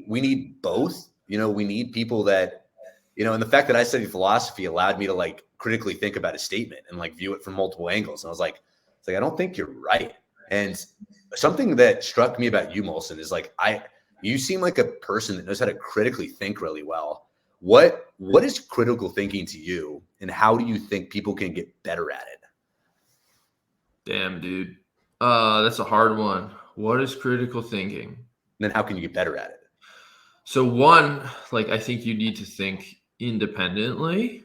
we need both. You know, we need people that, you know, and the fact that I studied philosophy allowed me to like critically think about a statement and like view it from multiple angles. And I was like, I don't think you're right. And something that struck me about you, Molson, is like, you seem like a person that knows how to critically think really well. What is critical thinking to you, and how do you think people can get better at it? Damn, dude. That's a hard one. What is critical thinking? And then how can you get better at it? So one, like, I think you need to think independently.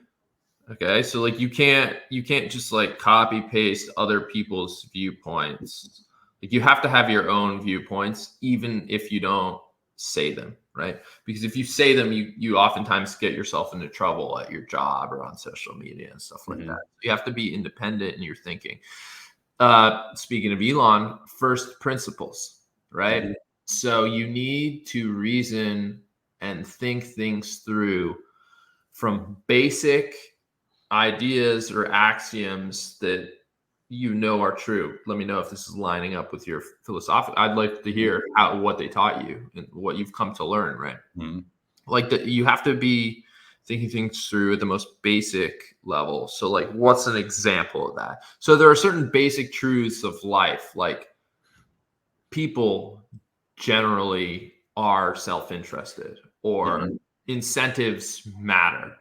Okay. So like, you can't just like copy paste other people's viewpoints. Like you have to have your own viewpoints, even if you don't say them, right? Because if you say them, you oftentimes get yourself into trouble at your job or on social media and stuff like that. You have to be independent in your thinking. Speaking of Elon, first principles, right? So you need to reason and think things through from basic ideas or axioms that you know are true. Let me know if this is lining up with your philosophy. I'd like to hear what they taught you and what you've come to learn, right? Like you have to be thinking things through at the most basic level. So like, what's an example of that? So there are certain basic truths of life, like people generally are self-interested, or incentives matter.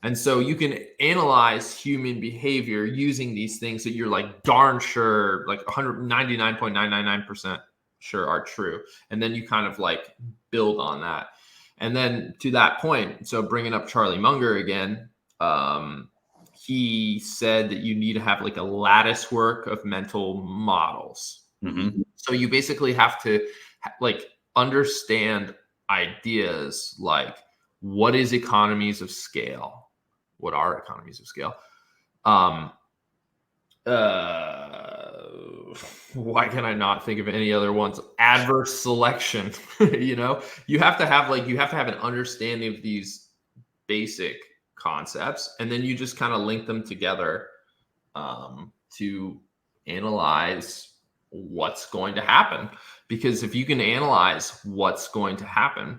And so you can analyze human behavior using these things that you're like darn sure, like 199.999% sure are true. And then you kind of like build on that. And then to that point, so bringing up Charlie Munger again, he said that you need to have like a lattice work of mental models. So you basically have to like understand ideas like, what is economies of scale? what are economies of scale? Why can I not think of any other ones? Adverse selection. You have to have an understanding of these basic concepts, and then you just kind of link them together to analyze what's going to happen. Because if you can analyze what's going to happen,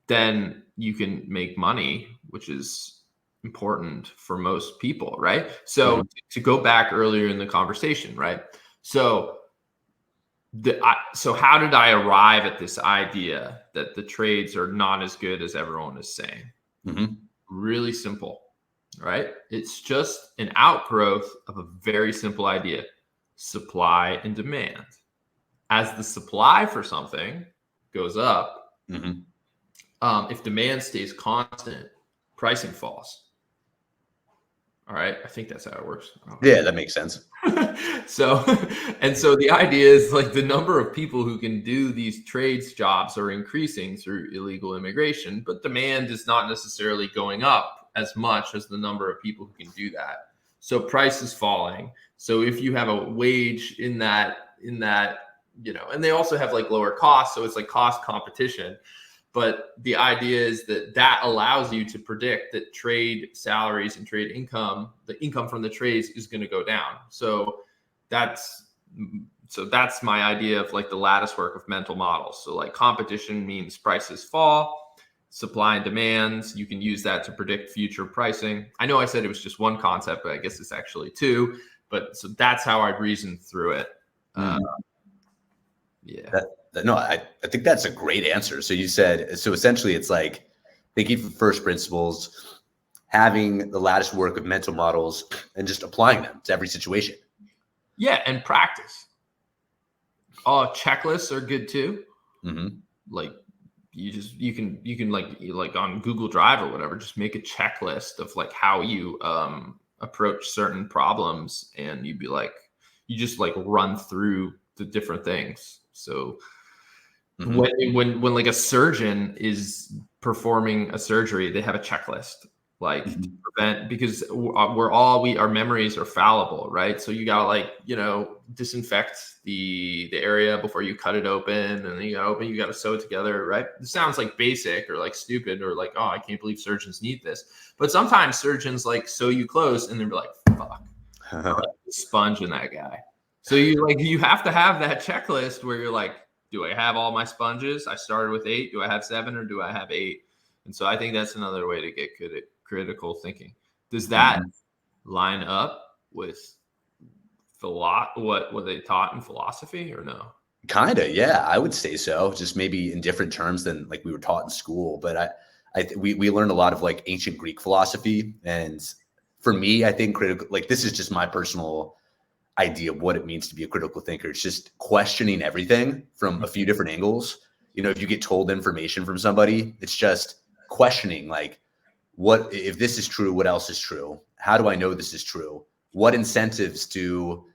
then you can make money, which is important for most people, right? So to go back earlier in the conversation, right? So how did I arrive at this idea that the trades are not as good as everyone is saying? Really simple, right? It's just an outgrowth of a very simple idea: supply and demand. As the supply for something goes up, if demand stays constant, pricing falls. All right, I think that's how it works. Yeah, that makes sense. So the idea is like the number of people who can do these trades jobs are increasing through illegal immigration, but demand is not necessarily going up as much as the number of people who can do that. So price is falling. So if you have a wage in that, and they also have like lower costs, so it's like cost competition. But the idea is that allows you to predict that trade salaries and trade income, the income from the trades, is going to go down. So that's my idea of like the lattice work of mental models. So like competition means prices fall, supply and demand, you can use that to predict future pricing. I know I said it was just one concept, but I guess it's actually two. But so that's how I reasoned through it. No, I think that's a great answer. So you said, so essentially it's like thinking from first principles, having the lattice work of mental models, and just applying them to every situation. Yeah, and practice. Checklists are good too. Like you can like on Google Drive or whatever, just make a checklist of like how you approach certain problems, and you just like run through the different things. So when like a surgeon is performing a surgery, they have a checklist like to prevent, because our memories are fallible, right? So you gotta disinfect the area before you cut it open, and then you gotta sew it together, right? It sounds like basic or like stupid or like, oh, I can't believe surgeons need this. But sometimes surgeons like sew you close and they're like, fuck, sponge in that guy. So you have to have that checklist where you're like, do I have all my sponges? I started with 8. Do I have 7 or do I have 8? And so I think that's another way to get good at critical thinking. Does that line up with what they taught in philosophy or no? Kind of, yeah, I would say so. Just maybe in different terms than like we were taught in school. But we learned a lot of like ancient Greek philosophy, and for me, I think critical, like this is just my personal idea of what it means to be a critical thinker. It's just questioning everything from a few different angles. If you get told information from somebody, it's just questioning, like, what if this is true? What else is true? How do I know this is true? What incentives do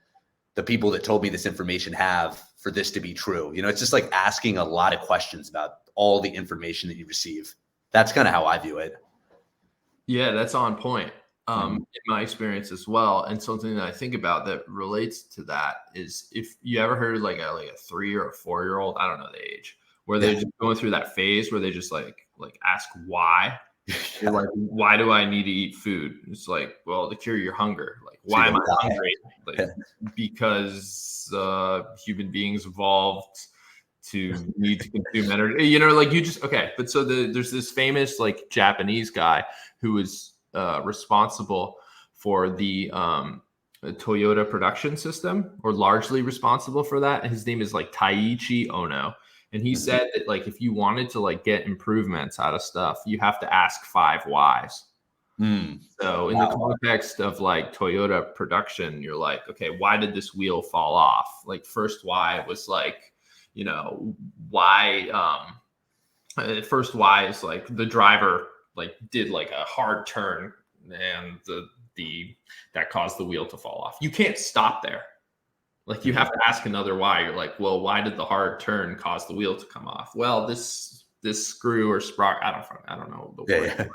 the people that told me this information have for this to be true? It's just like asking a lot of questions about all the information that you receive. That's kind of how I view it. Yeah, that's on point. In my experience as well. And something that I think about that relates to that is, if you ever heard like a 3 or a 4-year-old, I don't know the age, where they're just going through that phase where they just like ask why. They're like, why do I need to eat food? It's like, well, to cure your hunger. Like, why am I hungry? Like, because human beings evolved to need to consume energy. But so there's this famous like Japanese guy who was responsible for the Toyota production system, or largely responsible for that. And his name is like Taiichi Ono. And he said that like if you wanted to like get improvements out of stuff, you have to ask 5 whys. So in the context of like Toyota production, you're like, okay, why did this wheel fall off? Like, first why was like, why first why is like the driver like did like a hard turn, and that caused the wheel to fall off. You can't stop there. Like, you have to ask another why. You're like, well, why did the hard turn cause the wheel to come off? Well, this this screw or sprocket, I don't know the word, Yeah.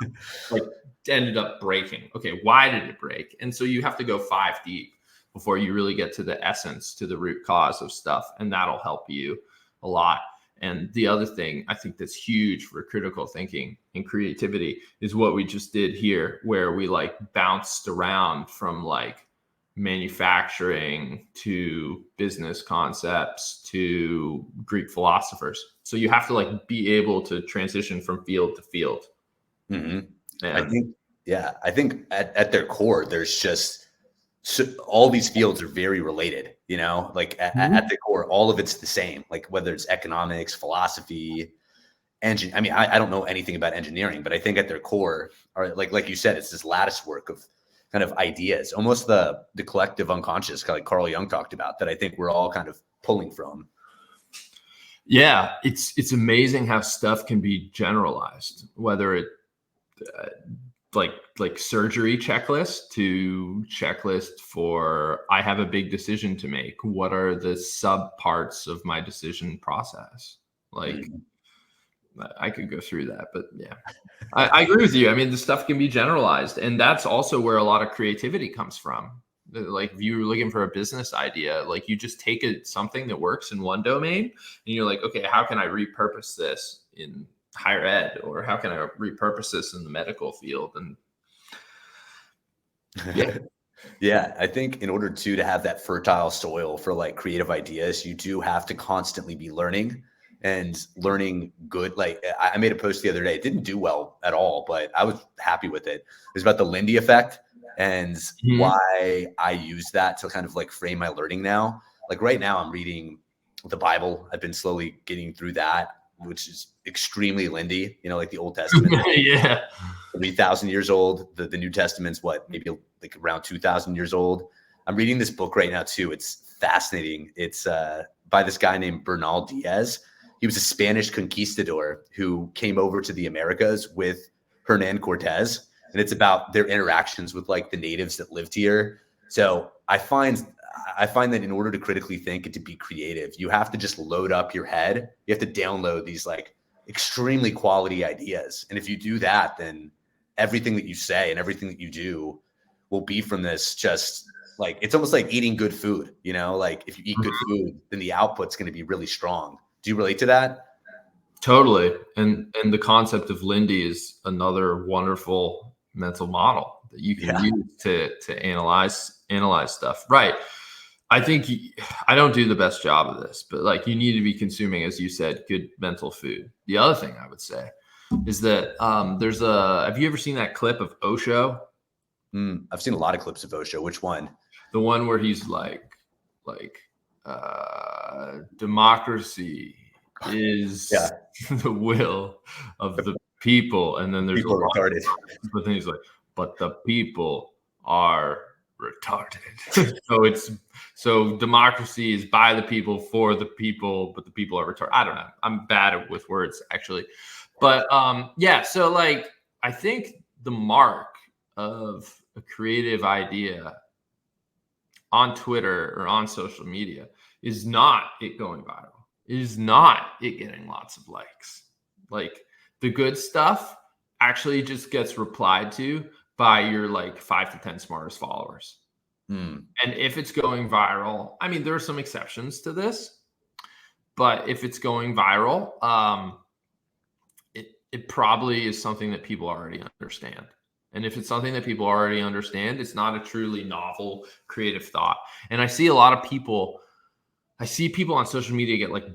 like ended up breaking. Okay, why did it break? And so you have to go 5 deep before you really get to the essence, to the root cause of stuff, and that'll help you a lot. And the other thing I think that's huge for critical thinking and creativity is what we just did here, where we like bounced around from like manufacturing to business concepts to Greek philosophers. So you have to like be able to transition from field to field. Mm-hmm. And I think at their core, there's just all these fields are very related, you know, like at the core, all of it's the same, like whether it's economics, philosophy, I mean, I don't know anything about engineering, but I think at their core are like you said, it's this lattice work of kind of ideas, almost the collective unconscious, kind of like Carl Jung talked about, that I think we're all kind of pulling from. yeah, it's amazing how stuff can be generalized, whether it like surgery checklist to checklist for I have a big decision to make. What are the sub parts of my decision process? Like I could go through that, but yeah, I agree with you. I mean, the stuff can be generalized, and that's also where a lot of creativity comes from. Like if you're looking for a business idea, like you just take something that works in one domain and you're like, okay, how can I repurpose this in higher ed, or how can I repurpose this in the medical field? And yeah. Yeah, I think in order to have that fertile soil for like creative ideas, you do have to constantly be learning and learning good. Like I made a post the other day. It didn't do well at all, but I was happy with it. It was about the Lindy Effect and why I use that to kind of like frame my learning now. Like right now I'm reading the Bible. I've been slowly getting through that, which is extremely Lindy, you know, like the Old Testament. Yeah. 3,000 years old. The New Testament's what, maybe like around 2,000 years old. I'm reading this book right now too. It's fascinating. It's by this guy named Bernal Diaz. He was a Spanish conquistador who came over to the Americas with Hernan Cortez, and it's about their interactions with like the natives that lived here. So I find that in order to critically think and to be creative, you have to just load up your head. You have to download these like extremely quality ideas, and if you do that, then everything that you say and everything that you do will be from this. Just like it's almost like eating good food, you know, like if you eat good food, then the output's going to be really strong. Do you relate to that? Totally. And the concept of Lindy is another wonderful mental model that you can use to analyze stuff. Right. I think I don't do the best job of this, but like you need to be consuming, as you said, good mental food. The other thing I would say is that have you ever seen that clip of Osho? I've seen a lot of clips of Osho. Which one? The one where he's like democracy is the will of the people, and then there's people are retarded. But then he's like, but the people are retarded. so democracy is by the people for the people, but the people are retarded. I don't know. I'm bad with words actually, but so like I think the mark of a creative idea on Twitter or on social media is not it going viral. It is not it getting lots of likes. Like the good stuff actually just gets replied to by your like 5 to 10 smartest followers. And if it's going viral, I mean, there are some exceptions to this, but if it's going viral, it probably is something that people already understand. And if it's something that people already understand, it's not a truly novel, creative thought. And I see a lot of people, on social media get like,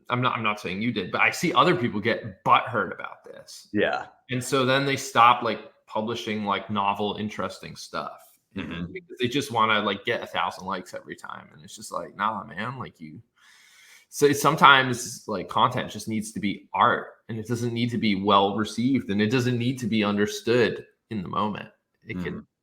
I'm not saying you did, but I see other people get butthurt about this. Yeah. And so then they stop like publishing like novel, interesting stuff. Because they just want to like get 1,000 likes every time. And it's just like, nah, man, like so sometimes like content just needs to be art, and it doesn't need to be well received, and it doesn't need to be understood in the moment.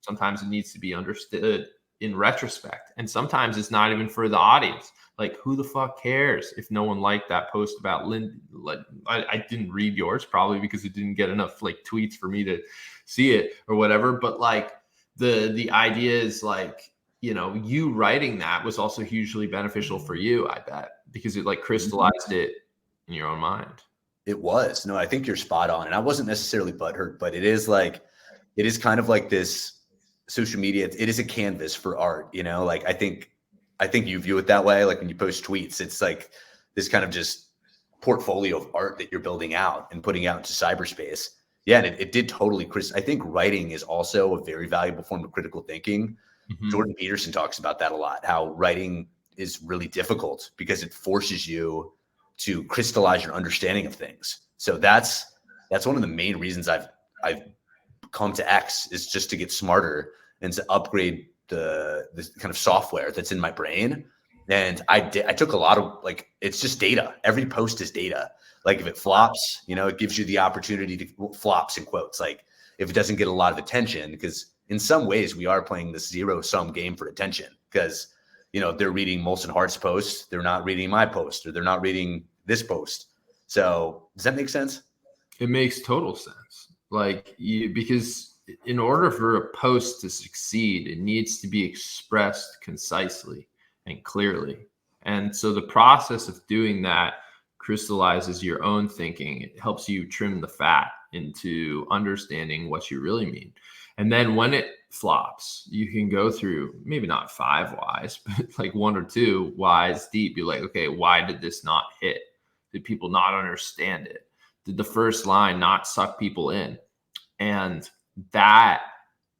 Sometimes it needs to be understood in retrospect. And sometimes it's not even for the audience. Like who the fuck cares if no one liked that post about Lindy? Like I didn't read yours probably because it didn't get enough like tweets for me to see it or whatever. But like the idea is like, you know, you writing that was also hugely beneficial for you, I bet, because it like crystallized it in your own mind. It was. No, I think you're spot on. And I wasn't necessarily butthurt, but it is kind of like this social media. It is a canvas for art, you know, like I think you view it that way. Like when you post tweets, it's like this kind of just portfolio of art that you're building out and putting out into cyberspace. Yeah. And it did totally, Chris. I think writing is also a very valuable form of critical thinking. Mm-hmm. Jordan Peterson talks about that a lot, how writing is really difficult because it forces you to crystallize your understanding of things. So that's one of the main reasons I've come to X, is just to get smarter and to upgrade the kind of software that's in my brain. And I took a lot of, like, it's just data. Every post is data. Like if it flops, you know, it gives you the opportunity to flops in quotes. Like if it doesn't get a lot of attention, because in some ways we are playing this zero-sum game for attention, because, you know, they're reading Molson Hart's post, they're not reading my post, or they're not reading this post. So does that make sense? It makes total sense. Like because in order for a post to succeed, it needs to be expressed concisely and clearly. And so the process of doing that crystallizes your own thinking. It helps you trim the fat into understanding what you really mean. And then when it flops, you can go through maybe not 5 whys, but like 1 or 2 whys deep. You're like, okay, why did this not hit? Did people not understand it? Did the first line not suck people in? And that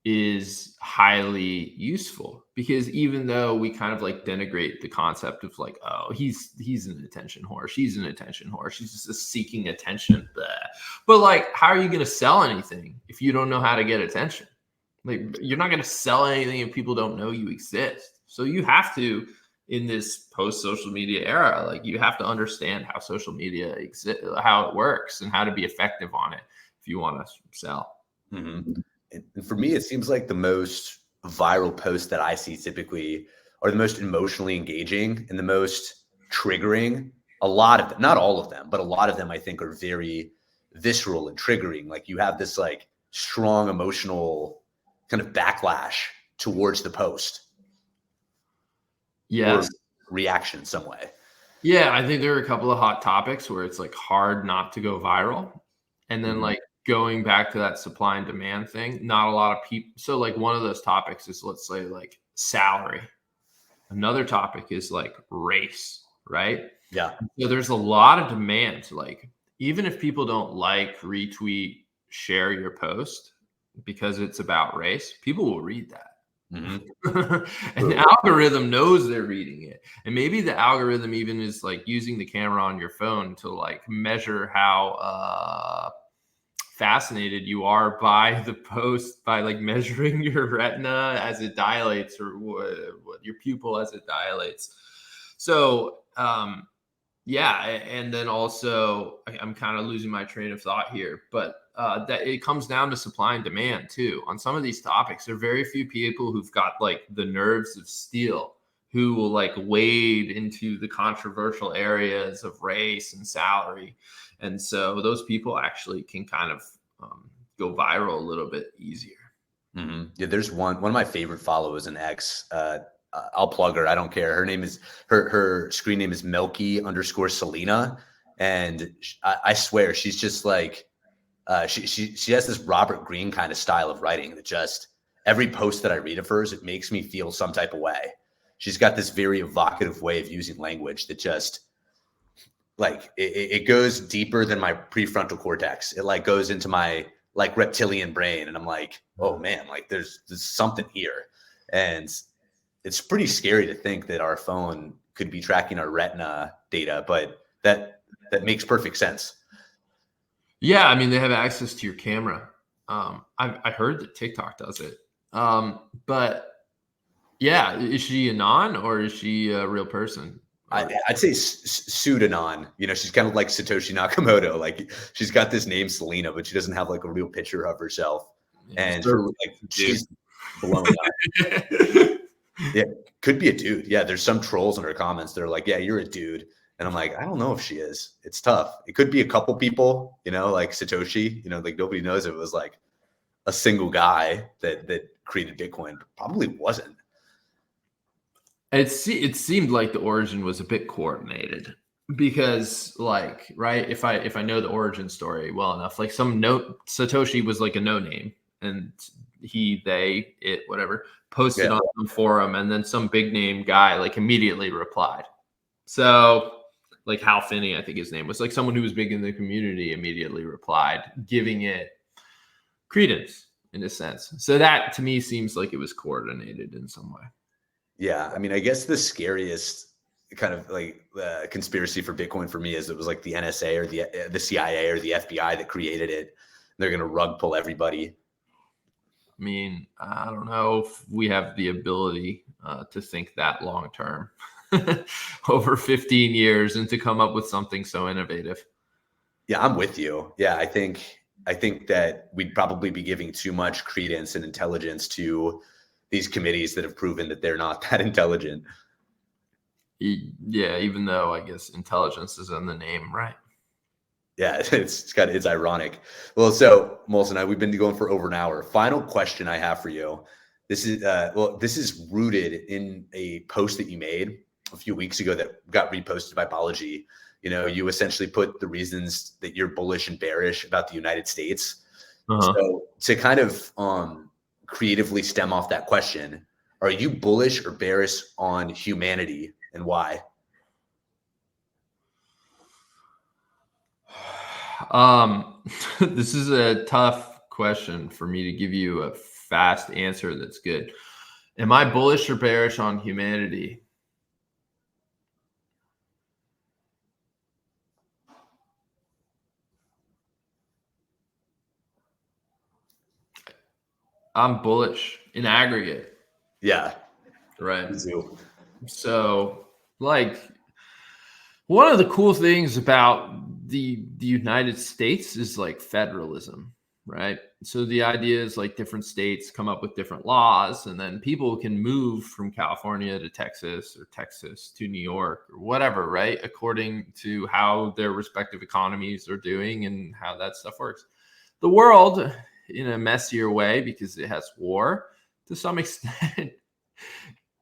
is highly useful, because even though we kind of like denigrate the concept of like, oh, he's an attention whore, she's an attention whore, she's just seeking attention. Blah. But like, how are you going to sell anything if you don't know how to get attention? Like, you're not going to sell anything if people don't know you exist. So you have to, in this post-social media era, like you have to understand how social media exists, how it works, and how to be effective on it if you want to sell. Mm-hmm. And for me, it seems like the most viral posts that I see typically are the most emotionally engaging and the most triggering. A lot of them, not all of them, but a lot of them I think are very visceral and triggering. Like you have this like strong emotional kind of backlash towards the post. Yes. Or reaction in some way. Yeah, I think there are a couple of hot topics where it's like hard not to go viral. And then like going back to that supply and demand thing, not a lot of people. So like one of those topics is, let's say, like salary. Another topic is like race, right? Yeah. So there's a lot of demand. Like even if people don't like, retweet, share your post because it's about race, people will read that. Mm-hmm. And the algorithm knows they're reading it. And maybe the algorithm even is like using the camera on your phone to like measure how fascinated you are by the post, by like measuring your retina as it dilates, or what your pupil as it dilates. So yeah, and then also I'm kind of losing my train of thought here, but that it comes down to supply and demand too. On some of these topics, there are very few people who've got like the nerves of steel, who will like wade into the controversial areas of race and salary. And so those people actually can kind of go viral a little bit easier. Mm-hmm. Yeah, there's one of my favorite followers in X. I'll plug her. I don't care. Her name is her screen name is Melky_Selena, and I swear she's just like she has this Robert Greene kind of style of writing that just every post that I read of hers, it makes me feel some type of way. She's got this very evocative way of using language that just like it goes deeper than my prefrontal cortex. It like goes into my like reptilian brain, and I'm like, oh man, like there's something here. And it's pretty scary to think that our phone could be tracking our retina data, but that makes perfect sense. Yeah, I mean, they have access to your camera. I heard that TikTok does it. But yeah, is she anon or is she a real person? I'd say pseudonym. You know, she's kind of like Satoshi Nakamoto. Like she's got this name Selena, but she doesn't have like a real picture of herself. And sure, like she's blown up. Yeah, could be a dude. Yeah, there's some trolls in her comments. They're like, yeah, you're a dude. And I'm like, I don't know if she is. It's tough. It could be a couple people, you know, like Satoshi, you know, like nobody knows if it was like a single guy that created Bitcoin. Probably wasn't. It seemed like the origin was a bit coordinated. because like, right, if I know the origin story well enough, like Satoshi was like a no name, and he, they, it, whatever, posted on some forum, and then some big name guy like immediately replied. So like Hal Finney, I think his name was, like someone who was big in the community immediately replied, giving it credence in a sense. So that to me seems like it was coordinated in some way. Yeah. I mean, I guess the scariest kind of like conspiracy for Bitcoin for me is it was like the NSA or the CIA or the FBI that created it. They're going to rug pull everybody. I mean, I don't know if we have the ability to think that long term over 15 years and to come up with something so innovative. Yeah, I'm with you. Yeah, I think that we'd probably be giving too much credence and intelligence to these committees that have proven that they're not that intelligent. Yeah, even though I guess intelligence is in the name, right? Yeah, it's ironic. Well, so Molson, we've been going for over an hour. Final question I have for you. This is rooted in a post that you made a few weeks ago that got reposted by Bullish. You know, you essentially put the reasons that you're bullish and bearish about the United States. So to kind of creatively stem off that question, are you bullish or bearish on humanity, and why? This is a tough question for me to give you a fast answer that's good. Am I bullish or bearish on humanity? I'm bullish in aggregate. Yeah. Right. Me too. So, like, one of the cool things about the United States is like federalism, right? So the idea is like different states come up with different laws, and then people can move from California to Texas or Texas to New York or whatever, right? According to how their respective economies are doing and how that stuff works. The world, in a messier way, because it has war to some extent,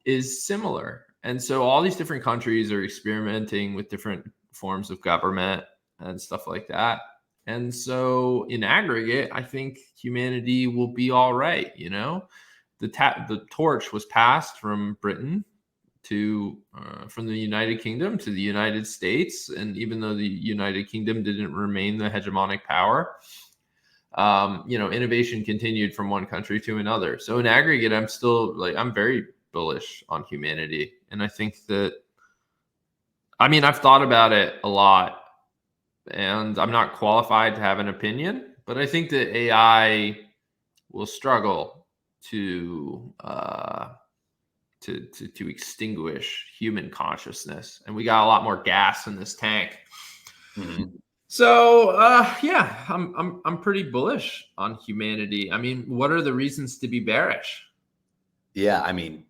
is similar. And so all these different countries are experimenting with different forms of government and stuff like that. And so in aggregate, I think humanity will be all right. You know, the torch was passed from Britain to from the United Kingdom to the United States. And even though the United Kingdom didn't remain the hegemonic power, you know, innovation continued from one country to another. So in aggregate, I'm very bullish on humanity. And I think that, I mean, I've thought about it a lot, and I'm not qualified to have an opinion, but I think that AI will struggle to extinguish human consciousness, and we got a lot more gas in this tank. Mm-hmm. So yeah, I'm pretty bullish on humanity. I mean, what are the reasons to be bearish? Yeah, I mean,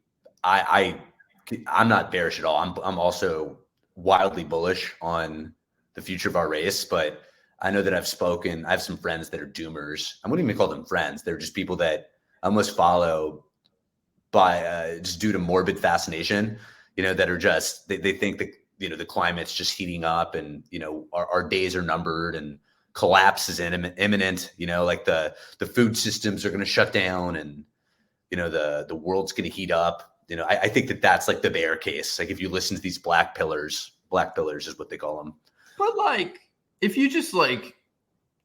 I'm not bearish at all. I'm also wildly bullish on the future of our race, but I know that I have some friends that are doomers. I wouldn't even call them friends. They're just people that I almost follow by just due to morbid fascination, you know, that are just, they think that, you know, the climate's just heating up, and, you know, our days are numbered and collapse is imminent, you know, like the food systems are going to shut down, and, you know, the world's going to heat up. You know, I think that that's like the bear case. Like if you listen to these black pillars is what they call them. But like, if you just like,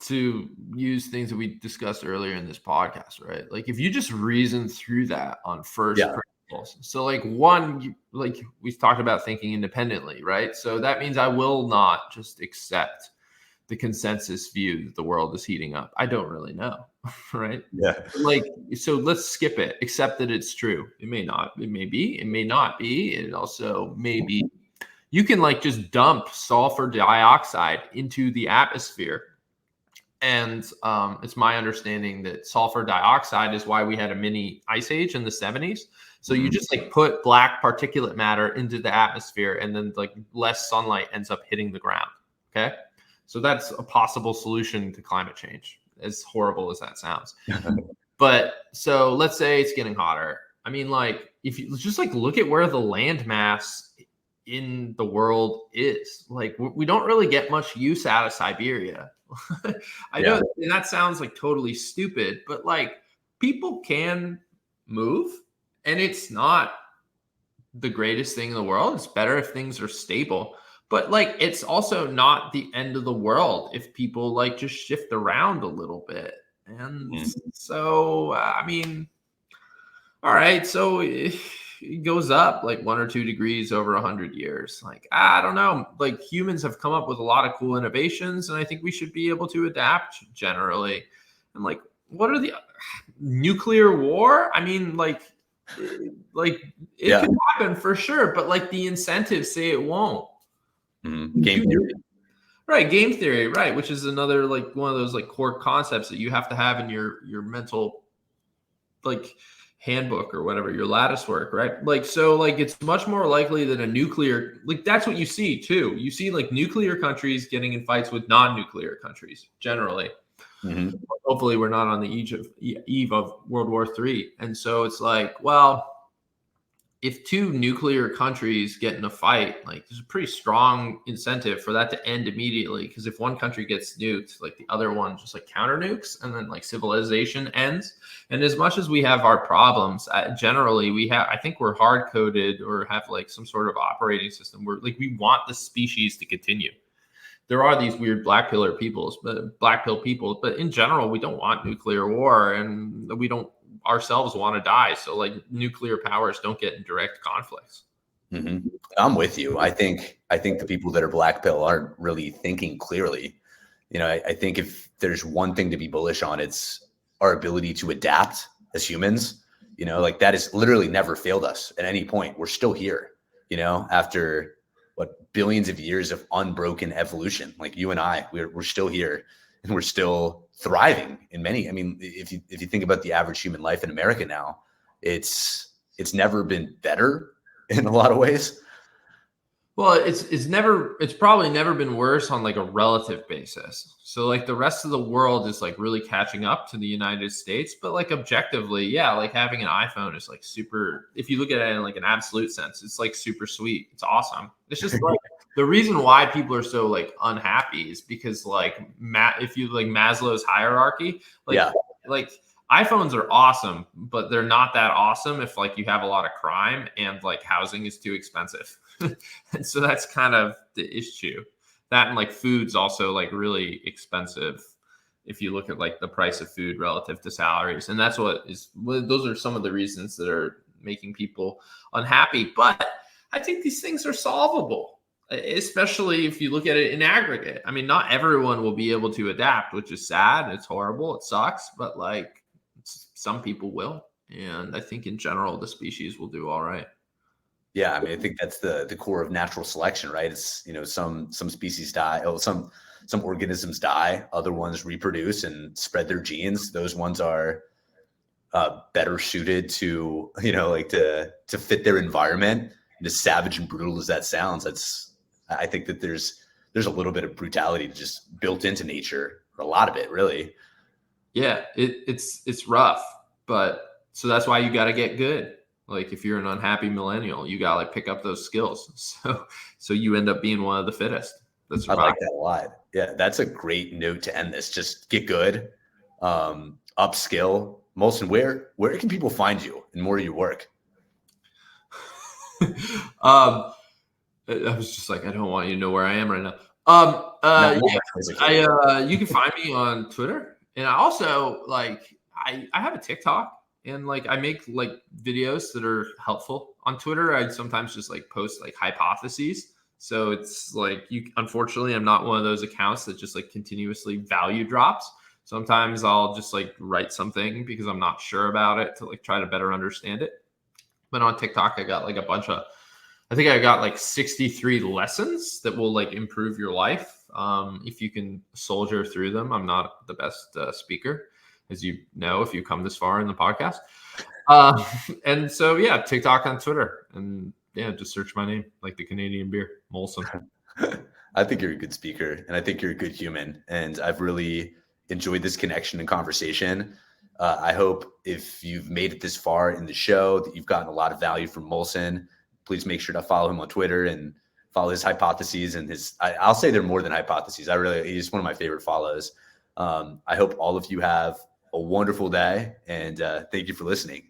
to use things that we discussed earlier in this podcast, right? Like if you just reason through that on first principles. So like like we've talked about thinking independently, right? So that means I will not just accept the consensus view that the world is heating up. I don't really know, right? Yeah. Like, so let's skip it, accept that it's true. It may not, it may be, it may not be. It also may be. You can like just dump sulfur dioxide into the atmosphere. And it's my understanding that sulfur dioxide is why we had a mini ice age in the 70s. So you just like put black particulate matter into the atmosphere, and then like less sunlight ends up hitting the ground. Okay. So that's a possible solution to climate change, as horrible as that sounds. But so let's say it's getting hotter. I mean, like if you just like look at where the land mass in the world is. Like we don't really get much use out of Siberia. I know and that sounds like totally stupid, but like people can move, and it's not the greatest thing in the world. It's better if things are stable, but like it's also not the end of the world if people like just shift around a little bit. And so I mean, all right, so it goes up like 1 or 2 degrees over 100 years. Like, I don't know. Like humans have come up with a lot of cool innovations, and I think we should be able to adapt generally. And like, what are the nuclear war? I mean, like it could happen for sure, but like the incentives say it won't. Game theory. Right, game theory, right, which is another like one of those like core concepts that you have to have in your mental like handbook or whatever, your lattice work, right? Like, so like it's much more likely that a nuclear, like that's what you see too. You see like nuclear countries getting in fights with non-nuclear countries generally. Hopefully we're not on the eve of World War III. And so it's like, well, if 2 nuclear countries get in a fight, like there's a pretty strong incentive for that to end immediately. Because if one country gets nuked, like the other one just like counter nukes, and then like civilization ends. And as much as we have our problems, generally I think we're hard coded or have like some sort of operating system where like we want the species to continue. There are these weird black pill people, but in general, we don't want nuclear war, and we don't ourselves want to die. So like nuclear powers don't get in direct conflicts. I'm with you. I think the people that are black pill aren't really thinking clearly. You know, I think if there's one thing to be bullish on, it's our ability to adapt as humans. You know, like that has literally never failed us at any point. We're still here, you know, after what billions of years of unbroken evolution. Like you and I, we're still here, and we're still thriving in many. I mean, if you think about the average human life in America now, it's never been better in a lot of ways. Well, it's probably never been worse on like a relative basis. So like the rest of the world is like really catching up to the United States, but like objectively, yeah, like having an iPhone is like super, if you look at it in like an absolute sense, it's like super sweet. It's awesome. It's just like the reason why people are so like unhappy is because like if you like Maslow's hierarchy, like iPhones are awesome, but they're not that awesome if like you have a lot of crime and like housing is too expensive. And so that's kind of the issue. That and like food's also like really expensive if you look at like the price of food relative to salaries. And that's those are some of the reasons that are making people unhappy. But I think these things are solvable, especially if you look at it in aggregate. I mean, not everyone will be able to adapt, which is sad. It's horrible. It sucks. But like some people will. And I think in general, the species will do all right. Yeah, I mean, I think that's the core of natural selection, right? It's, you know, some species die, some organisms die, other ones reproduce and spread their genes. Those ones are better suited to, you know, like to fit their environment. And as savage and brutal as that sounds, I think that there's a little bit of brutality just built into nature, or a lot of it, really. Yeah, it's rough, but so that's why you got to get good. Like if you're an unhappy millennial, you got to like pick up those skills. So you end up being one of the fittest. I like that a lot. Yeah, that's a great note to end this. Just get good, upskill. Molson, where can people find you and more of your work? I was just like, I don't want you to know where I am right now. You can find me on Twitter, and I also like I have a TikTok. And like I make like videos that are helpful on Twitter. I'd sometimes just like post like hypotheses. So it's like unfortunately, I'm not one of those accounts that just like continuously value drops. Sometimes I'll just like write something because I'm not sure about it to like try to better understand it. But on TikTok, I got like I think I got like 63 lessons that will like improve your life if you can soldier through them. I'm not the best speaker, as you know, if you come this far in the podcast. And so, yeah, TikTok on Twitter. And yeah, just search my name, like the Canadian beer, Molson. I think you're a good speaker, and I think you're a good human. And I've really enjoyed this connection and conversation. I hope if you've made it this far in the show that you've gotten a lot of value from Molson. please make sure to follow him on Twitter and follow his hypotheses and I'll say they're more than hypotheses. He's one of my favorite follows. I hope all of you have a wonderful day, and thank you for listening.